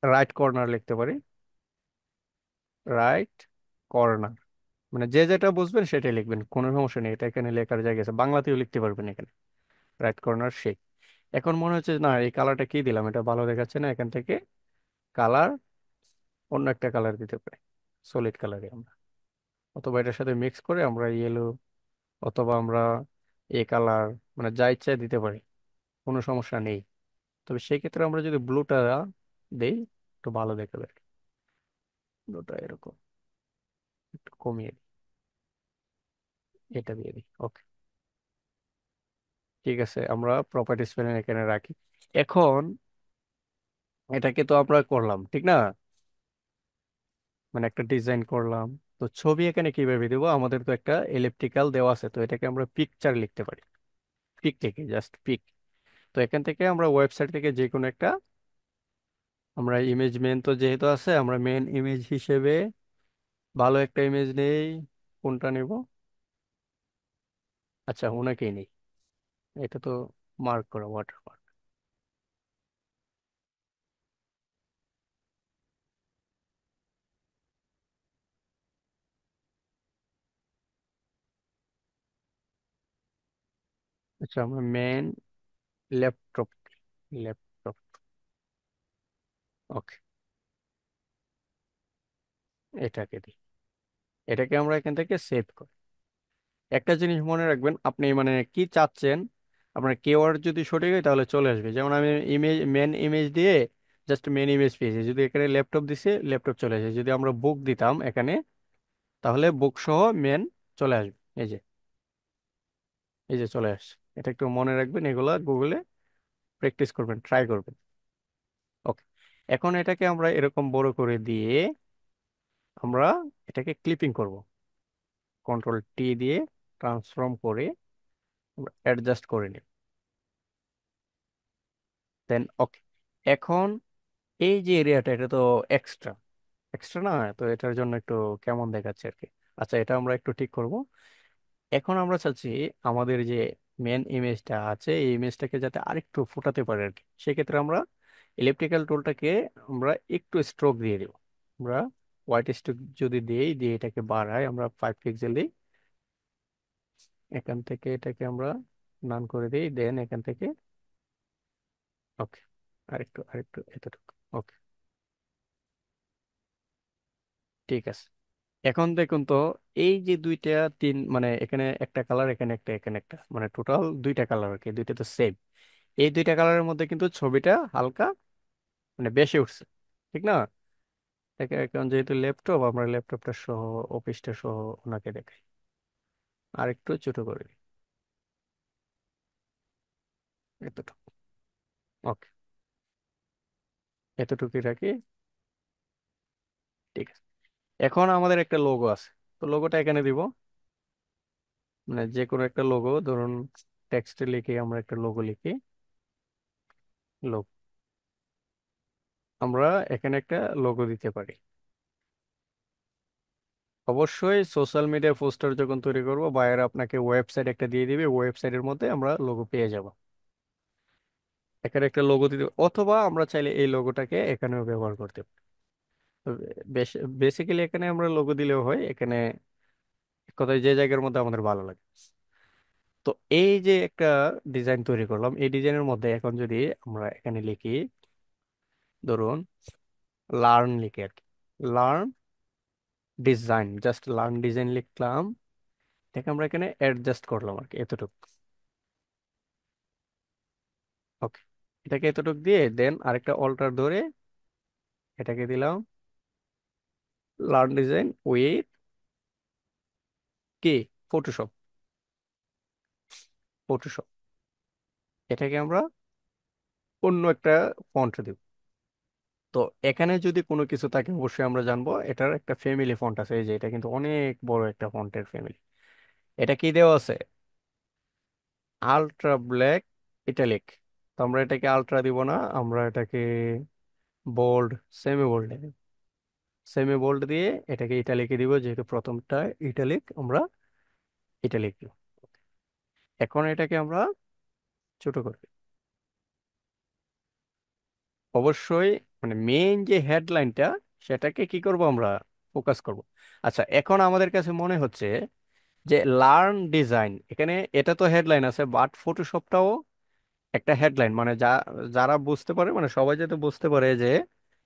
রাইট কর্নার লিখতে পারি, রাইট কর্নার, মানে যে যেটা বুঝবেন সেটাই লিখবেন, কোনো সমস্যা নেই, এটা এখানে লেখার জায়গা আছে, বাংলাতেও লিখতে পারবেন এখানে। Right corner shape. এখন মনে হচ্ছে না এই কালারটা কি দিলাম, এটা ভালো দেখাচ্ছে না, এখান থেকে কালার অন্য একটা কালার দিতে পারি, সলিড কালারে আমরা, অথবা এটার সাথে মিক্স করে আমরা ইয়েলো, অথবা আমরা এই কালার, মানে যা ইচ্ছা দিতে পারি, কোনো সমস্যা নেই। তবে সেই ক্ষেত্রে আমরা যদি ব্লুটা দেই একটু ভালো দেখাবে। ব্লুটা এরকম একটু কমিয়ে দিই, এটা দিয়ে দিই, ওকে। ঠিক আছে, আমরা প্রপার্টিস প্যানেল এখানে রাখি। এখন এটাকে তো আমরা করলাম ঠিক না, মানে একটা ডিজাইন করলাম। তো ছবি এখানে কিভাবে দেবো, আমাদের তো একটা এলিপ্টিক্যাল দেওয়া আছে, তো এটাকে আমরা পিকচার লিখতে পারি, পিক লিখে জাস্ট পিক। তো এখান থেকে আমরা ওয়েবসাইট থেকে যে কোনো একটা, আমরা ইমেজ মেন তো যেহেতু আছে, আমরা মেন ইমেজ হিসেবে ভালো একটা ইমেজ নেই। কোনটা নেব? আচ্ছা ওনাকেই নেই, এটা তো মার্ক করা ওয়াটারমার্ক। আচ্ছা আমরা মেন ল্যাপটপ, ল্যাপটপ, ওকে, এটাকে দিই। এটাকে আমরা এখান থেকে সেভ করি। একটা জিনিস মনে রাখবেন, আপনি মানে কি চাচ্ছেন, আপনার কেওয়ার্ড যদি সঠিক হয় তাহলে চলে আসবে। যেমন আমি ইমেজ, মেন ইমেজ দিয়ে জাস্ট মেন ইমেজ পেয়েছি, যদি এখানে ল্যাপটপ দিছে ল্যাপটপ চলে আসে, যদি আমরা বুক দিতাম এখানে তাহলে বুক সহ মেন চলে আসবে। এই যে, এই যে চলে আসছে। এটা একটু মনে রাখবেন, এগুলা গুগলে প্র্যাকটিস করবেন, ট্রাই করবেন। ওকে, এখন এটাকে আমরা এরকম বড় করে দিয়ে আমরা এটাকে ক্লিপিং করব, কন্ট্রোল টি দিয়ে ট্রান্সফর্ম করে অ্যাডজাস্ট করে নিই, দেন ওকে। এখন এই যে এরিয়াটা, এটা তো এক্সট্রা, এক্সট্রা না, তো এটার জন্য একটু কেমন দেখাচ্ছে আর কি। আচ্ছা এটা আমরা একটু ঠিক করব। এখন আমরা চাচ্ছি আমাদের যে মেন ইমেজটা আছে এই ইমেজটাকে যাতে আরেকটু ফোটাতে পারে আর কি, সেক্ষেত্রে আমরা ইলেকট্রিক্যাল টুলটাকে আমরা একটু স্ট্রোক দিয়ে দিব। আমরা হোয়াইট স্ট্রোক যদি দিই, দিয়ে এটাকে বাড়াই, আমরা 5 পিক্সেল দিই, এখান থেকে এটাকে আমরা নান করে দিই, দেন এখান থেকে ওকে, আরেকটু আরেকটু এতটুকু, ওকে, ঠিক আছে। এখন দেখুন তো, এই যে দুইটা তিন, মানে এখানে একটা কালার, এখানে একটা, এখানে একটা, মানে টোটাল দুইটা কালার আর কি, দুইটা তো সেম। এই দুইটা কালারের মধ্যে কিন্তু ছবিটা হালকা মানে বেশি উঠছে, ঠিক না? এখন যেহেতু ল্যাপটপ, আমরা ল্যাপটপটা সহ, অফিসটা সহ ওনাকে দেখাই, আর একটু ছোট করে দিই, এতটুকু, ওকে, এতটুকুই রাখি, ঠিক আছে। এখন আমাদের একটা লোগো আছে, তো লোগোটা এখানে দিব, মানে যে কোনো একটা লোগো ধরুন, টেক্সটে লিখে আমরা একটা লোগো লিখি, লোগো, আমরা এখানে একটা লোগো দিতে পারি। অবশ্যই সোশ্যাল মিডিয়া পোস্টার যখন তৈরি করব, বায়ার আপনাকে ওয়েবসাইট একটা দিয়ে দিবে, ওয়েবসাইটের মধ্যে আমরা লোগো পেয়ে যাব। এখানে একটা লোগো দিতে, অথবা আমরা চাইলে এই লোগোটাকে এখানেও ব্যবহার করতে পারি। তো বেসিক্যালি এখানে আমরা লোগো দিলেও হয়, এখানে এক কথায় যে জায়গার মধ্যে আমাদের ভালো লাগে। তো এই যে একটা ডিজাইন তৈরি করলাম, এই ডিজাইনের মধ্যে এখন যদি আমরা এখানে লিখি, ধরুন লার্ন লিখে আর কি, learn design, just learn design লিখলাম, দেখে আমরা এখানে অ্যাডজাস্ট করলাম আর কি, এতটুকু, ওকে। এটাকে এতটুকু দিয়ে দেন আরেকটা অল্টার ধরে এটাকে দিলাম লার্ন ডিজাইন উইথ কি, ফটোশপ, ফটোশপ। এটাকে আমরা অন্য একটা ফন্ট দিব। তো এখানে যদি কোনো কিছু থাকে অবশ্যই আমরা জানবো, এটার একটা ফ্যামিলি ফন্ট আছে, এই যে এটা কিন্তু অনেক বড় একটা ফন্টের ফ্যামিলি। এটা কি দেওয়া আছে, আলট্রা ব্ল্যাক ইটালিক। তো আমরা এটাকে আলট্রা দিব না, আমরা এটাকে bold, semi bold, semi bold দিয়ে এটাকে ইটালিকে দিব, যেহেতু প্রথমটা ইটালিক, আমরা ইটালিক দিব। এখন এটাকে আমরা ছোট করব, অবশ্যই মানে মেইন যে হেডলাইনটা সেটাকে কি করব আমরা ফোকাস করব। আচ্ছা, এখন আমাদের কাছে মনে হচ্ছে যে লার্ন ডিজাইন, এখানে এটা তো হেডলাইন আছে, বাট ফটোশপটাও একটা হেডলাইন, মানে যারা বুঝতে পারে, মানে সবাই যাতে বুঝতে পারে যে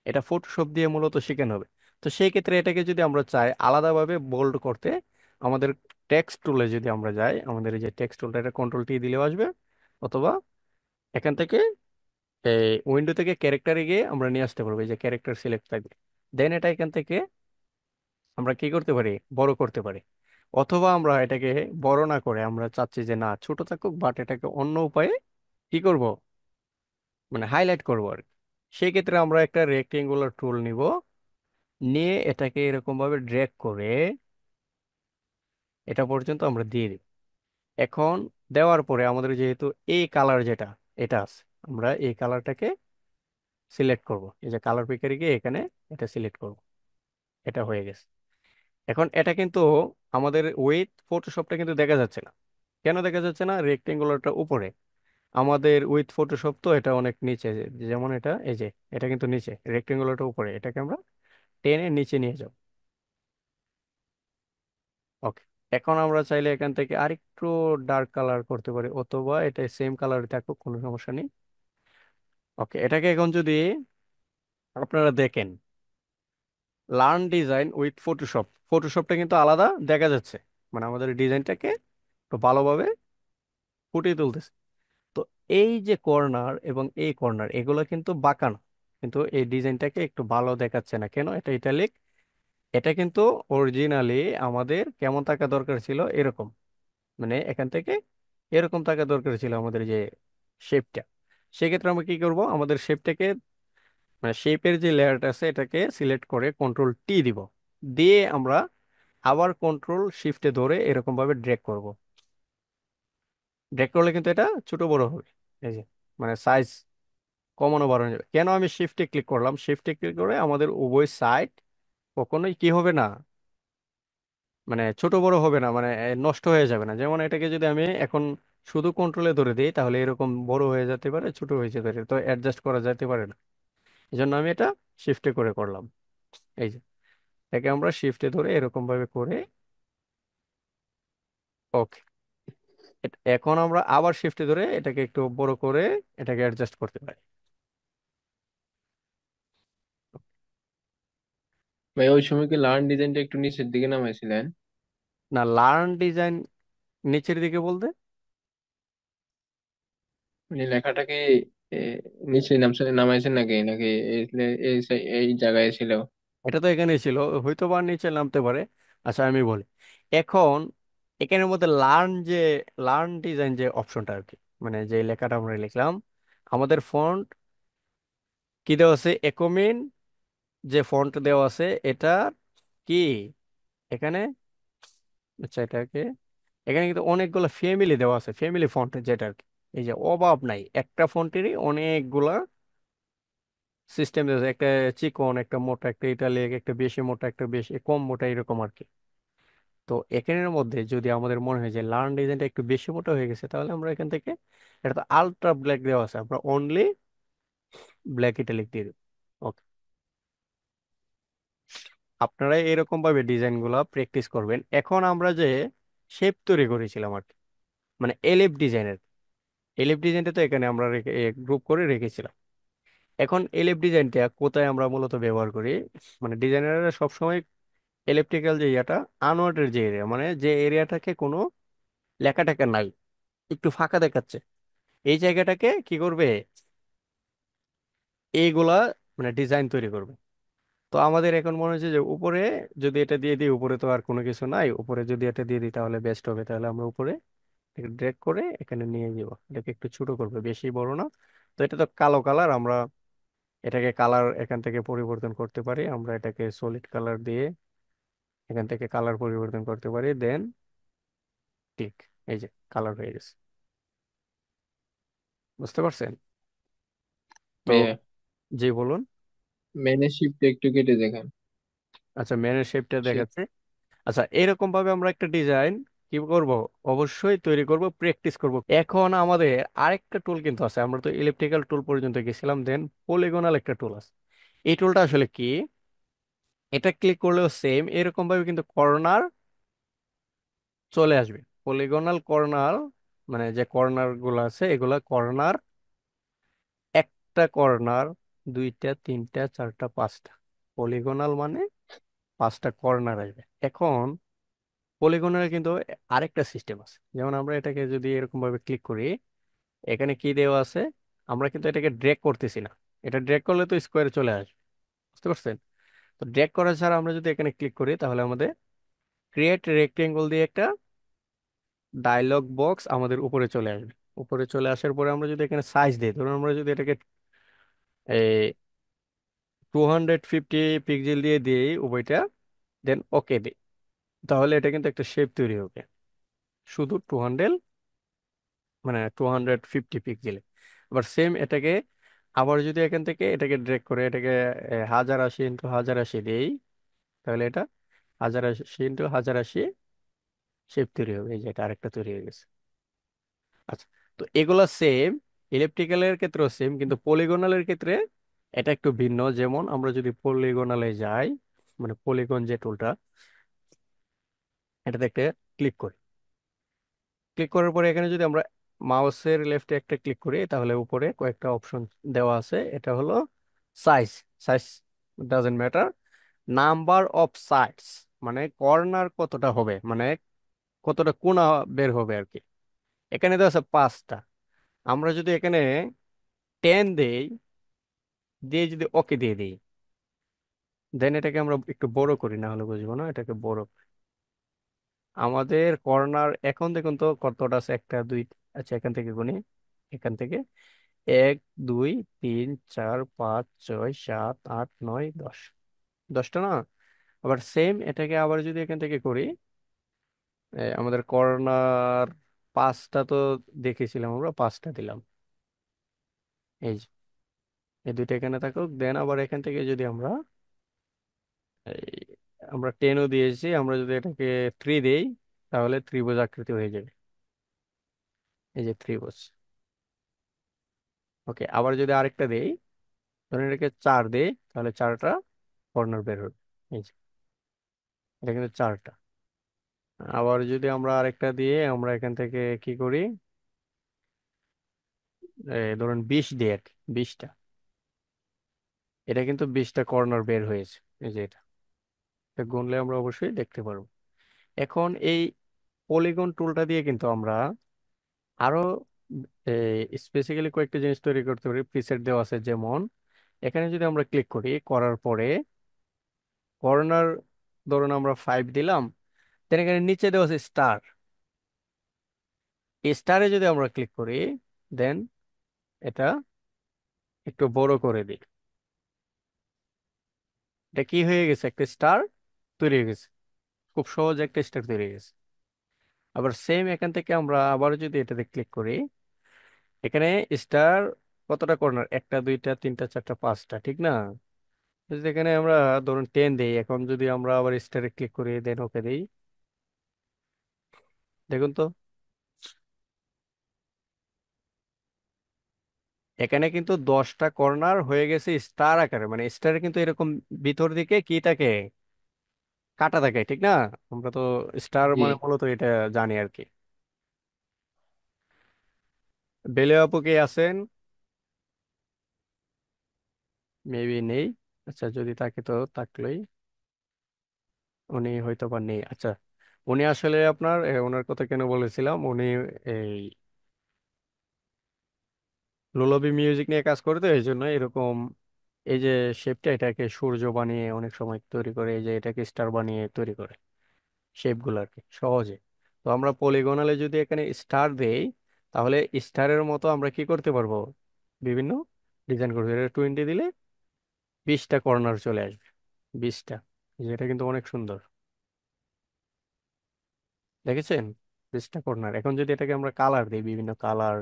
এটা ফটোশপ দিয়ে মূলত শেখানো হবে। তো সেই ক্ষেত্রে এটাকে যদি আমরা চাই আলাদাভাবে বোল্ড করতে, আমাদের টেক্সট টুলে যদি আমরা যাই, আমাদের এই যে টেক্সট টুলটা, এটা কন্ট্রোল টি দিলেও আসবে, অথবা এখান থেকে এই উইন্ডো থেকে ক্যারেক্টারে গিয়ে আমরা নিয়ে আসতে পারবো, এই যে ক্যারেক্টার সিলেক্ট থাকবে। দেন এটা এখান থেকে আমরা কি করতে পারি, বড় করতে পারি। অথবা আমরা এটাকে বড় না করে আমরা চাচ্ছি যে না ছোট থাকুক, বাট এটাকে অন্য উপায়ে কি করব, মানে হাইলাইট করবো আর কি। সেই ক্ষেত্রে আমরা একটা রেক্টেঙ্গুলার টুল নিব, নিয়ে এটাকে এরকম ভাবে ড্র্যাগ করে এটা পর্যন্ত আমরা দিয়ে দিই। এখন দেওয়ার পরে আমাদের যেহেতু এই কালার যেটা এটা আছে, আমরা এই কালারটাকে সিলেক্ট করব, এই যে কালার পিকারে গিয়ে এখানে এটা সিলেক্ট করব। এটা হয়ে গেছে। এখন এটা কিন্তু আমাদের উইথ ফটোশপটা কিন্তু দেখা যাচ্ছে না। কেন দেখা যাচ্ছে না? রেক্টেঙ্গুলারটা উপরে, আমাদের উইথ ফটোশপ তো এটা অনেক নিচে, যেমন এটা এই যে এটা কিন্তু নিচে, রেক্টেঙ্গুলারটা উপরে, এটাকে আমরা টেনে নিচে নিয়ে যাব। ওকে। এখন আমরা চাইলে এখান থেকে আরেকটু ডার্ক কালার করতে পারি, অথবা এটা সেম কালার থাকুক, কোনো সমস্যা নেই। ওকে, এটাকে এখন যদি আপনারা দেখেন, লার্ন ডিজাইন উইথ ফটোশপ, ফটোশপটা কিন্তু আলাদা দেখা যাচ্ছে, মানে আমাদের ডিজাইনটাকে একটু ভালোভাবে ফুটিয়ে তুলতেছে। তো এই যে কর্নার এবং এই কর্নার এগুলো কিন্তু বাঁকানো, কিন্তু এই ডিজাইনটাকে একটু ভালো দেখাচ্ছে না কেন, এটা ইটালিক। এটা কিন্তু অরিজিনালি আমাদের কেমন থাকা দরকার ছিল, এরকম, মানে এখান থেকে এরকম থাকা দরকার ছিল আমাদের যে শেপটা। সেক্ষেত্রে আমরা কি করব, আমাদের শেপটাকে, মানে শেপের যে লেয়ারটা আছে এটাকে সিলেক্ট করে কন্ট্রোল টি দিব, দিয়ে আমরা আবার কন্ট্রোল শিফটে ধরে এরকম ভাবে ড্র্যাগ করব। ড্র্যাগ করলে কিন্তু এটা ছোট বড় হবে, এই যে, মানে সাইজ কমানো বাড়ানো যাবে। কেন আমি শিফটে ক্লিক করলাম, শিফটে ক্লিক করে আমাদের উভয় সাইড কখনোই কি হবে না, মানে ছোট বড় হবে না, মানে নষ্ট হয়ে যাবে না। যেমন এটাকে যদি আমি এখন শুধু কন্ট্রোলে ধরে দিই, তাহলে এরকম বড় হয়ে যেতে পারে, ছোট হয়ে যেতে পারে, তো অ্যাডজাস্ট করা যেতে পারে না। এই জন্য আমি এটা শিফটে করে করলাম। এই যে একে আমরা শিফটে ধরে এরকম ভাবে করে, ওকে। এখন আমরা আবার শিফটে ধরে এটাকে একটু বড় করে এটাকে অ্যাডজাস্ট করতে পারি। ভাই ওই সময় কি লার্ন ডিজাইনটা একটু নিচের দিকে নামাইছিলেন? না, লার্ন ডিজাইন নিচের দিকে বলতে, মানে লেখাটাকে এ, নিচে নামাইছেন নাকি নাকি এই এই জায়গায় ছিল? এটা তো এখানে ছিল, হয়তো বা নিচে নামতে পারে। আচ্ছা আমি বলি, এখন এখানের মধ্যে লার্ন ডিজাইন যে অপশনটা আর কি, মানে যে লেখাটা আমরা লিখলাম, আমাদের ফন্ট কি দেওয়া আছে, একমিন যে ফন্ট দেওয়া আছে এটা কি এখানে, আচ্ছা এটাকে, এখানে কিন্তু অনেকগুলো ফ্যামিলি দেওয়া আছে, ফ্যামিলি ফন্ট যেটা আর কি। এই যে অভাব নাই, একটা ফন্টেরই অনেকগুলা সিস্টেম দেওয়া আছে, একটা চিকন, একটা মোটা, একটা ইটালিক, একটা বেশি মোটা, একটা বেশি কম মোটা, এরকম আর কি। তো এখানের মধ্যে যদি আমাদের মনে হয় যে লার্ন ডিজাইনটা একটু বেশি মোটা হয়ে গেছে, তাহলে আমরা এখান থেকে, এটা তো আলট্রা ব্ল্যাক দেওয়া আছে, আমরা অনলি ব্ল্যাক ইটালিক দিয়ে দেবো। ওকে, আপনারা এরকম ভাবে ডিজাইন গুলা প্র্যাকটিস করবেন। এখন আমরা যে শেপ তৈরি করেছিলাম আর কি, মানে এলিপ ডিজাইনের, এলিপ ডিজাইনটা তো এখানে আমরা রেখে গ্রুপ করে রেখেছিলাম। এখন এলিপ ডিজাইনটা কোথায় আমরা মূলত ব্যবহার করি, মানে ডিজাইনাররা সবসময় এলিপ্টিক্যাল যে এরিয়াটা, আনওয়ার্ডের যে এরিয়া, মানে যে এরিয়াটাকে কোনো লেখা টেখা নাই, একটু ফাঁকা দেখাচ্ছে, এই জায়গাটাকে কি করবে, এইগুলা মানে ডিজাইন তৈরি করবে। তো আমাদের এখন মনে হচ্ছে যে উপরে যদি এটা দিয়ে দিই, উপরে তো আর কোনো কিছু নাই, উপরে যদি এটা দিয়ে দিই তাহলে বেস্ট হবে। তাহলে আমরা উপরে ড্রেগ করে এখানে নিয়ে যাব, এটাকে একটু ছোট করবে, বেশি বড় না। তো এটা তো কালো কালার, আমরা এটাকে কালার এখান থেকে পরিবর্তন করতে পারি, আমরা এটাকে সলিড কালার দিয়ে এখান থেকে কালার পরিবর্তন করতে পারি, দেন ঠিক, এই যে কালার হয়ে গেছে। বুঝতে পারছেন? তো জি বলুন। মেনে শিফট একটু কেটে দেখেন। আচ্ছা, মেনের শেপটা সে দেখাচ্ছে। আচ্ছা, এরকম ভাবে আমরা একটা ডিজাইন কি করব, অবশ্যই তৈরি করব, প্র্যাকটিস করব। এখন আমাদের আরেকটা টুল কিন্তু আছে, আমরা তো ইলেকট্রিক্যাল টুল পর্যন্ত গেছিলাম, দেন পলিগনাল একটা টুল আছে। এই টুলটা আসলে কি, এটা ক্লিক করলেও সেম এরকম ভাবে কিন্তু কর্নার চলে আসবে। পলিগনাল কর্নার মানে যে কর্নার গুলো আছে এগুলা কর্নার, একটা কর্নার, দুইটা, তিনটা, চারটা, পাঁচটা। পলিগনাল মানে পাঁচটা কর্নার আসবে। এখন পলিগনের কিন্তু আরেকটা সিস্টেম আছে, যেমন আমরা এটাকে যদি এরকম ভাবে ক্লিক করি, এখানে কি দেওয়া আছে, আমরা কিন্তু এটাকে ড্র্যাগ করতেছি না। এটা ড্র্যাগ করলে তো স্কোয়ারে চলে আসবে, বুঝতে পারছেন? তো ড্র্যাগ করা ছাড়া আমরা যদি এখানে ক্লিক করি তাহলে আমাদের ক্রিয়েট রেক্টেঙ্গল দিয়ে একটা ডায়লগ বক্স আমাদের উপরে চলে আসবে। উপরে চলে আসার পরে আমরা যদি এখানে সাইজ দিই, ধরুন আমরা যদি এটাকে 250 দিয়ে দিই উভয়টা, দেন ওকে দিই, তাহলে এটা কিন্তু একটা শেপ তৈরি হবে শুধু 200, মানে 250 পিক্সেলে। আবার সেম এটাকে আবার যদি এখান থেকে এটাকে ড্রেগ করে এটাকে 1080 × 1080 দিই, তাহলে এটা 1080 × 1080 শেপ তৈরি হবে। এই যে এটা আরেকটা তৈরি হয়ে গেছে। আচ্ছা, তো এগুলা সেম, ইলেকট্রিক্যালের ক্ষেত্রেও সেম, কিন্তু পলিগনালের ক্ষেত্রে এটা একটু ভিন্ন। যেমন আমরা যদি পলিগনালে যাই, মানে পলিগন যে টুলটা, এটাতে একটা ক্লিক করি। ক্লিক করার পরে এখানে যদি আমরা মাউসের লেফটে একটা ক্লিক করি তাহলে উপরে কয়েকটা অপশন দেওয়া আছে। এটা হলো size, size doesn't matter, number of sides মানে কর্নার কতটা হবে, মানে কতটা কোণা বের হবে আর কি। এখানে দেওয়া আছে পাঁচটা। আমরা যদি এখানে 10 দেই, দিয়ে যদি ওকে দিয়ে দিই, দেন এটাকে আমরা একটু বড় করি, না হলে বুঝবো না, এটাকে বড় করি। আমাদের কর্নার এখন দেখুন তো কতটা আছে, একটা, দুই, আচ্ছা এখান থেকে গুনি, এখান থেকে 1, 2, 3, 4, 5, 6, 7, 8, 9, 10, 10টা না? আবার সেম এটাকে আবার যদি এখান থেকে করি, আমাদের কর্নার পাঁচটা তো দেখেছিলাম, আমরা পাঁচটা দিলাম। এই যে এই দুইটা এখানে থাকুক, দেন আবার এখান থেকে যদি আমরা এই আমরা 10ও দিয়েছি, আমরা যদি এটাকে 3 দেই তাহলে ত্রিভুজ আকৃতি হয়ে যাবে। এই যে ত্রিভুজ। ওকে, আবার যদি আরেকটা দেই, ধরেন এটাকে 4 দেই, তাহলে চারটা কর্নার বের হবে। এই যে এটা কিন্তু চারটা। আবার যদি আমরা আরেকটা দিয়ে আমরা এখান থেকে কি করি, ধরুন 20 দিয়ে আর কি, 20টা, এটা কিন্তু 20টা কর্নার বের হয়েছে। এই যে এটা, এটা গুনলে আমরা অবশ্যই দেখতে পারবো। এখন এই পলিগন টুলটা দিয়ে কিন্তু আমরা আরো স্পেসিক্যালি কয়েকটা জিনিস তৈরি করতে পারি। প্রিসেট দেওয়া আছে, যেমন এখানে যদি আমরা ক্লিক করি, করার পরে কর্নার ধরুন আমরা 5 দিলাম, দেন এখানে নিচে দেওয়া আছে স্টার। এই স্টারে যদি আমরা ক্লিক করি, দেন এটা একটু বড় করে দিই, এটা কি হয়ে গেছে, একটা স্টার তৈরি হয়ে গেছে। খুব সহজ একটা স্টার তৈরি হয়ে গেছে। আবার সেম এখান থেকে আমরা আবার যদি এটাতে ক্লিক করি, এখানে স্টার কতটা কর্নার, একটা, দুইটা, তিনটা, চারটা, পাঁচটা, ঠিক না? যদি এখানে আমরা ধরুন 10 দেই, এখন যদি আমরা আবার স্টারে ক্লিক করি, দেন ওকে দিই, দেখুন তো এখানে কিন্তু 10টা কর্নার হয়ে গেছে স্টার আকারে। মানে স্টারে কিন্তু এরকম ভিতর দিকে কি থাকে, কাটা থাকে, ঠিক না? আমরা তো স্টার জি। মানে মূলত এটা জানি আর কি। বেলে আপু কে আছেন? মেবি নেই। আচ্ছা, যদি তাকে তো থাকলোই, উনি হয়তো বা নেই। আচ্ছা, উনি আসলে আপনার ওনার কথা কেন বলেছিলাম, উনি এই লোলবি মিউজিক নিয়ে কাজ করে, তো এই জন্য এরকম এই যে শেপটা, এটাকে সূর্য বানিয়ে অনেক সময় তৈরি করে, এই যে এটাকে স্টার বানিয়ে তৈরি করে শেপ গুলো আর কি সহজে। তো আমরা পলিগনালে যদি এখানে স্টার দেই, তাহলে স্টারের মতো আমরা কি করতে পারবো, বিভিন্ন ডিজাইন করতে পারবো। 20 দিলে 20টা কর্নার চলে আসবে, 20টা। যেটা কিন্তু অনেক সুন্দর, দেখেছেন? 20টা কর্নার। এখন যদি এটাকে আমরা কালার দিই, বিভিন্ন কালার,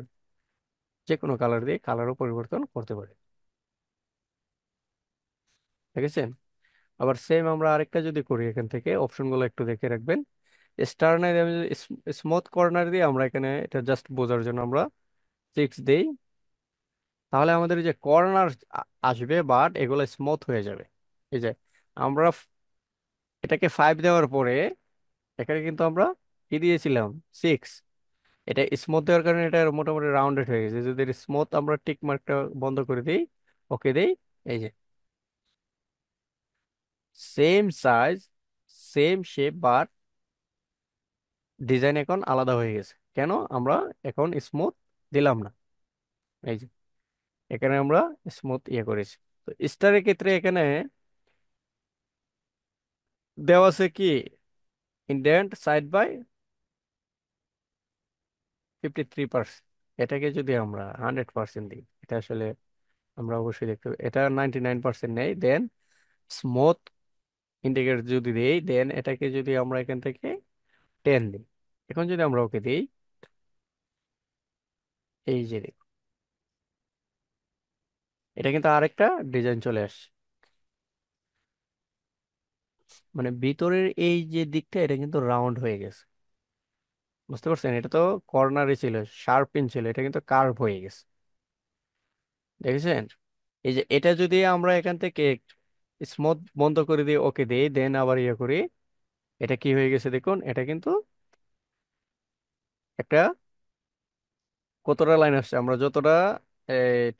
যে কোনো কালার দিয়ে কালারও পরিবর্তন করতে পারি, দেখেছেন? আবার সেম আমরা আরেকটা যদি করি, এখান থেকে অপশনগুলো একটু দেখে রাখবেন। স্টার নাই দিয়ে আমি স্মুথ কর্নার দিয়ে আমরা এখানে এটা জাস্ট বোঝার জন্য আমরা 6 দেই, তাহলে আমাদের এই যে কর্নার আসবে বাট এগুলো স্মুথ হয়ে যাবে। এই যে আমরা এটাকে 5 দেওয়ার পরে এখানে কিন্তু আমরা কি দিয়েছিলাম, 6। এটা স্মুথ দেওয়ার কারণে এটা মোটামুটি রাউন্ডেড হয়ে গেছে। যদি স্মুথ আমরা টিক মার্কটা বন্ধ করে দিই, ওকে দিই, এই যে same size, same shape, but design এখন আলাদা হয়ে গেছে। কেন? আমরা এখন স্মুথ দিলাম না। এই যে এখানে আমরা স্মুথ ইয়ে করেছি। তো স্টারের ক্ষেত্রে এখানে দেওয়া আছে কি, ইন্ডেন্ট সাইড বাই 53%। এটাকে যদি আমরা 100% দিই, এটা আসলে আমরা অবশ্যই দেখতে পাই এটা 99% নেই। দেন স্মুথ ইন্ডিকেটর যদি দিই, দেন এটাকে যদি আমরা এখান থেকে 10 দিই, এখন যদি আমরা ওকে দিই, এই যে দেখো, এটা কিন্তু আরেকটা ডিজাইন চলে আসছে। মানে ভিতরের এই যে দিকটা এটা কিন্তু রাউন্ড হয়ে গেছে। বুঝতে পারছেন? এটা তো কর্নারে ছিল, শার্প পিন ছিল, এটা কিন্তু কার্ভ হয়ে গেছে। দেখেছেন? এই যে এটা যদি আমরা এখান থেকে স্মুথ বন্ধ করে দিয়ে ওকে দিই, দেন আবার ইয়ে করি, এটা কি হয়ে গেছে দেখুন। এটা কিন্তু একটা কতটা লাইন আসছে, আমরা যতটা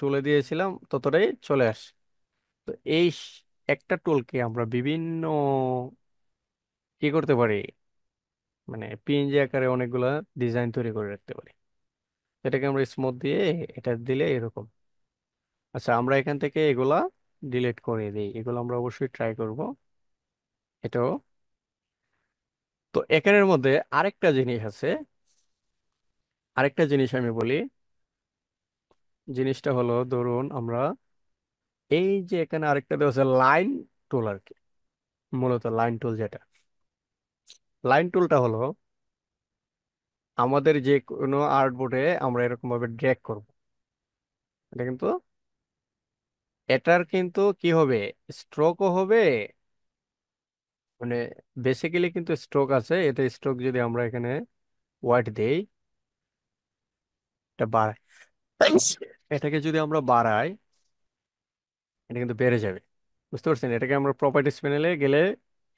তুলে দিয়েছিলাম ততটাই চলে আসছে। তো এই একটা টুলকে আমরা বিভিন্ন কি করতে পারি, মানে পিএনজি আকারে অনেকগুলা ডিজাইন তৈরি করে রাখতে পারি। এটাকে আমরা স্মুথ দিয়ে এটা দিলে এরকম। আচ্ছা, আমরা এখান থেকে এগুলা ডিলিট করে দিই, এগুলো আমরা অবশ্যই ট্রাই করব। এটাও। তো এখানের মধ্যে আরেকটা জিনিস আছে, আরেকটা জিনিস আমি বলি। জিনিসটা হলো, ধরুন আমরা এই যে এখানে আরেকটা দেওয়া আছে লাইন টুল আর কি। মূলত লাইন টুল যেটা, লাইন টুলটা হলো আমাদের যে কোনো আর্টবোর্ডে আমরা এরকম ভাবে ড্র্যাগ করব। এটা কিন্তু, এটার কিন্তু কি হবে, স্ট্রোকও হবে। মানে বেসিক্যালি কিন্তু স্ট্রোক আছে, এটা স্ট্রোক যদি আমরা এখানে ওয়াইড দেই, এটা বাড়াই, এটাকে যদি আমরা বাড়াই, এটা কিন্তু বেড়ে যাবে। বুঝতে পারছেন? এটাকে আমরা প্রপার্টিস প্যানেলে গেলে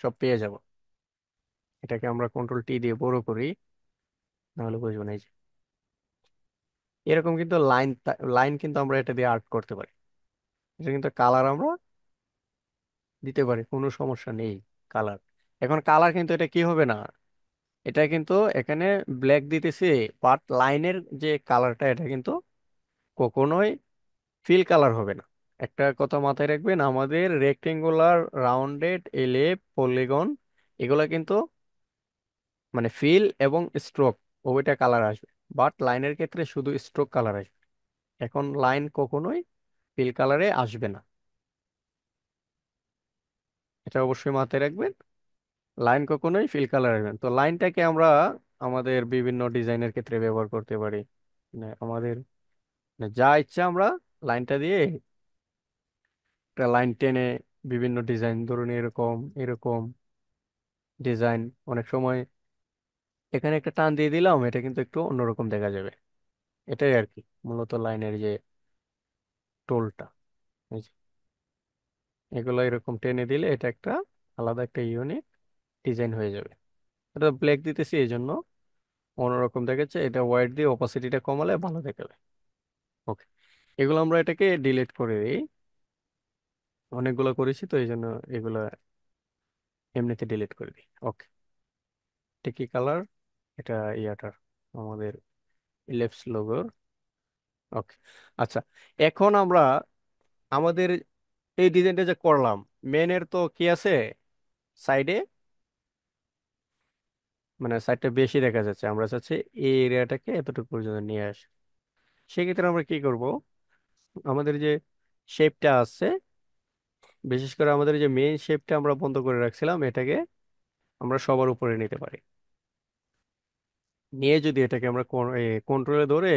সব পেয়ে যাব। এটাকে আমরা কন্ট্রোল টি দিয়ে বড় করি, নাহলে বুঝবো না। এই যে এরকম কিন্তু লাইন, লাইন কিন্তু আমরা এটা দিয়ে আর্ট করতে পারি। এটা কিন্তু কালার আমরা দিতে পারি, কোনো সমস্যা নেই। কালার, এখন কালার কিন্তু এটা কি হবে না, এটা কিন্তু এখানে ব্ল্যাক দিতেছি, বাট লাইনের যে কালারটা এটা কিন্তু কখনোই ফিল কালার হবে না। একটা কথা মাথায় রাখবেন, আমাদের রেক্টেঙ্গুলার, রাউন্ডেড, এলিপ, পলিগন, এগুলা কিন্তু মানে ফিল এবং স্ট্রোক ওইটা কালার আসবে, বাট লাইনের ক্ষেত্রে শুধু স্ট্রোক কালার আসবে। এখন লাইন কখনোই ফিল কালারে আসবে না, এটা অবশ্যই মাথায় রাখবেন। লাইন কখনোই ফিল কালার আসবে না। তো লাইনটাকে আমরা আমাদের বিভিন্ন ডিজাইনের ক্ষেত্রে ব্যবহার করতে পারি। মানে আমাদের যা ইচ্ছা আমরা লাইনটা দিয়ে একটা লাইন টেনে বিভিন্ন ডিজাইন, ধরুন এরকম এরকম ডিজাইন, অনেক সময় এখানে একটা টান দিয়ে দিলাম, এটা কিন্তু একটু অন্যরকম দেখা যাবে। এটাই আর কি মূলত লাইনের যে টোলটা। এই যে এগুলো এরকম টেনে দিলে এটা একটা আলাদা একটা ইউনিক ডিজাইন হয়ে যাবে। এটা ব্ল্যাক দিতেছি এই জন্য অন্যরকম দেখাচ্ছে, এটা হোয়াইট দিয়ে অপাসিটিটা কমালে ভালো দেখাবে। ওকে, এগুলো আমরা এটাকে ডিলিট করে দিই। অনেকগুলো করেছি তো এই জন্য এগুলো এমনিতে ডিলিট করে দিই। ওকে, এটা কি কালার, এটা ইয়াটার, আমাদের ইলেপস লোগোর। ওকে, আচ্ছা, এখন আমরা আমাদের এই ডিজাইনটা যে করলাম, মেনের তো কি আছে সাইডে, মানে সাইডটা বেশি দেখা যাচ্ছে, আমরা চাচ্ছি এই এরিয়াটাকে এতটুকু পর্যন্ত নিয়ে আসি। সেক্ষেত্রে আমরা কি করব, আমাদের যে শেপটা আছে, বিশেষ করে আমাদের যে মেইন শেপটা আমরা বন্ধ করে রাখছিলাম, এটাকে আমরা সবার উপরে নিতে পারি। নিয়ে যদি এটাকে আমরা কন্ট্রোলে ধরে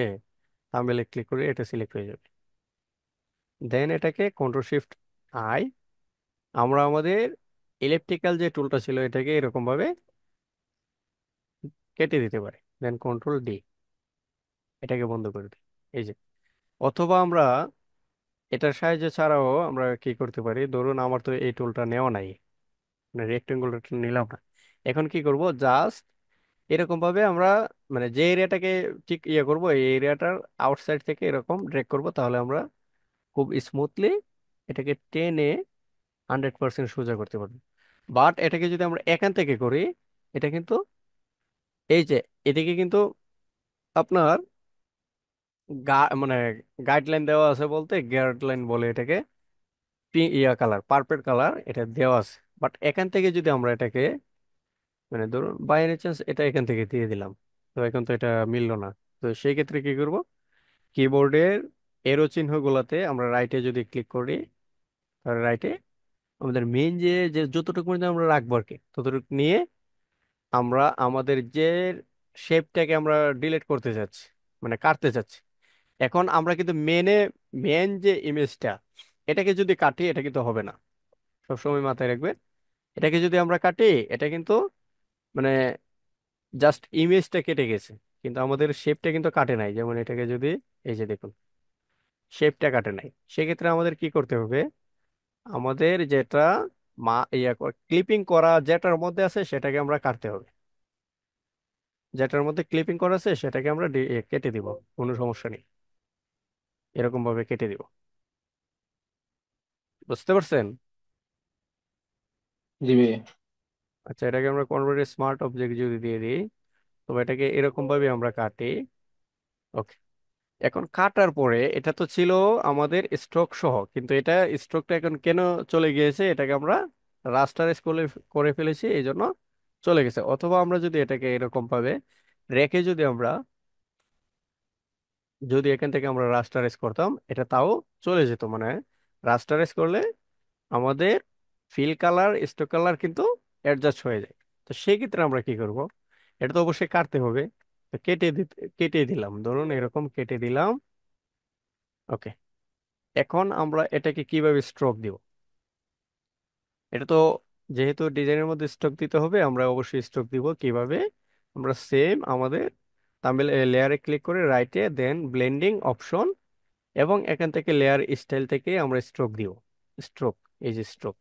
থাম্বনেলে ক্লিক করে এটা সিলেক্ট হয়ে যাবে। দেন এটাকে কন্ট্রোল শিফট আই, আমরা আমাদের ইলেকট্রিক্যাল যে টুলটা ছিল এটাকে এরকম ভাবে কেটে দিতে পারি। দেন কন্ট্রোল ডি, এটাকে বন্ধ করে দিই। এই যে, অথবা আমরা এটার সাহায্যে ছাড়াও আমরা কি করতে পারি, ধরুন আমার তো এই টুলটা নেওয়া নাই, মানে রেক্টেঙ্গুলারটা নিলাম না। এখন কি করব, জাস্ট এরকম ভাবে আমরা মানে যে এরিয়াটাকে ঠিক ইয়ে করব, এই এরিয়াটার আউটসাইড থেকে এরকম ড্রেগ করব, তাহলে আমরা খুব স্মুথলি এটাকে টেনে 100% সোজা করতে পারবো। বাট এটাকে যদি আমরা এখান থেকে করি, এটা কিন্তু এই যে এদিকে কিন্তু আপনার মানে গাইডলাইন দেওয়া আছে, বলতে গাইডলাইন বলে এটাকে, ইয়া কালার, পার্পল কালার এটা দেওয়া আছে। বাট এখান থেকে যদি আমরা এটাকে মানে ধরুন বাই এনি চান্স এটা এখান থেকে দিয়ে দিলাম, তো এখন তো এটা মিললো না। তো সেই ক্ষেত্রে কি করব, কিবোর্ডের এরো চিহ্নগুলোতে আমরা রাইটে যদি ক্লিক করি, তাহলে রাইটে আমাদের মেইন যে যে যতটুকু পর্যন্ত আমরা রাখবো আর কি, ততটুকু নিয়ে আমরা আমাদের যে শেপটাকে আমরা ডিলিট করতে চাচ্ছি, মানে কাটতে চাচ্ছি, এখন আমরা কিন্তু মেন যে ইমেজটা, এটাকে যদি কাটি এটা কিন্তু হবে না। সবসময় মাথায় রাখবে, এটাকে যদি আমরা কাটি, এটা কিন্তু মানে জাস্ট ইমেজটা কেটে গেছে, কিন্তু আমাদের শেপটা কিন্তু কাটে নাই। যেমন এটাকে যদি, এই যে দেখুন, শেপটা কাটে নাই। সেক্ষেত্রে আমাদের কি করতে হবে, আমাদের যেটা ক্লিপিং করা যেটার মধ্যে আছে সেটাকে আমরা কাটতে হবে। যেটার মধ্যে ক্লিপিং করা আছে সেটাকে আমরা কেটে দিব, কোনো সমস্যা নেই, এরকম ভাবে কেটে দিব। বুঝতে পারছেন? জি ভাইয়া। আচ্ছা, এটাকে আমরা কনভার্ট স্মার্ট অবজেক্ট যদি দিয়ে দিই, তবে এটাকে এরকম ভাবে আমরা কাটি। ওকে। এখন কাটার পরে এটা তো ছিল আমাদের স্ট্রোক সহ, কিন্তু এটা স্ট্রোকটা এখন কেন চলে গিয়েছে, এটাকে আমরা রাস্টারাইজ করে করে ফেলেছি, এই জন্য চলে গেছে। অথবা আমরা যদি এটাকে এরকম ভাবে রেখে যদি এখান থেকে আমরা রাস্টারাইজ করতাম, এটা তাও চলে যেত। মানে রাস্টারাইজ করলে আমাদের ফিল কালার, স্ট্রোক কালার কিন্তু অ্যাডজাস্ট হয়ে যায়। তো সেই ক্ষেত্রে আমরা কি করব, এটা তো অবশ্যই কাটতে হবে। তো কেটে দিলাম, ধরুন এরকম কেটে দিলাম। ওকে। এখন আমরা এটাকে কিভাবে স্ট্রোক দিব, এটা তো যেহেতু ডিজাইনের মধ্যে স্ট্রোক দিতে হবে, আমরা অবশ্যই স্ট্রোক দিব কিভাবে। আমরা সেম আমাদের তামিল লেয়ারে ক্লিক করে রাইটে, দেন ব্লেন্ডিং অপশন, এবং এখান থেকে লেয়ার স্টাইল থেকে আমরা স্ট্রোক দিব। স্ট্রোক, এই যে স্ট্রোক,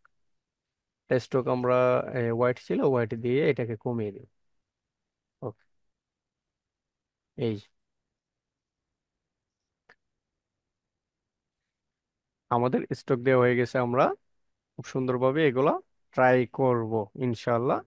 স্ট্রোক আমরা হোয়াইট ছিল, হোয়াইট দিয়ে এটাকে কমিয়ে দিব। ওকে। এই যে, আমাদের স্ট্রোক দেওয়া হয়ে গেছে। আমরা খুব সুন্দরভাবে এগুলা ট্রাই করব ইনশাল্লাহ।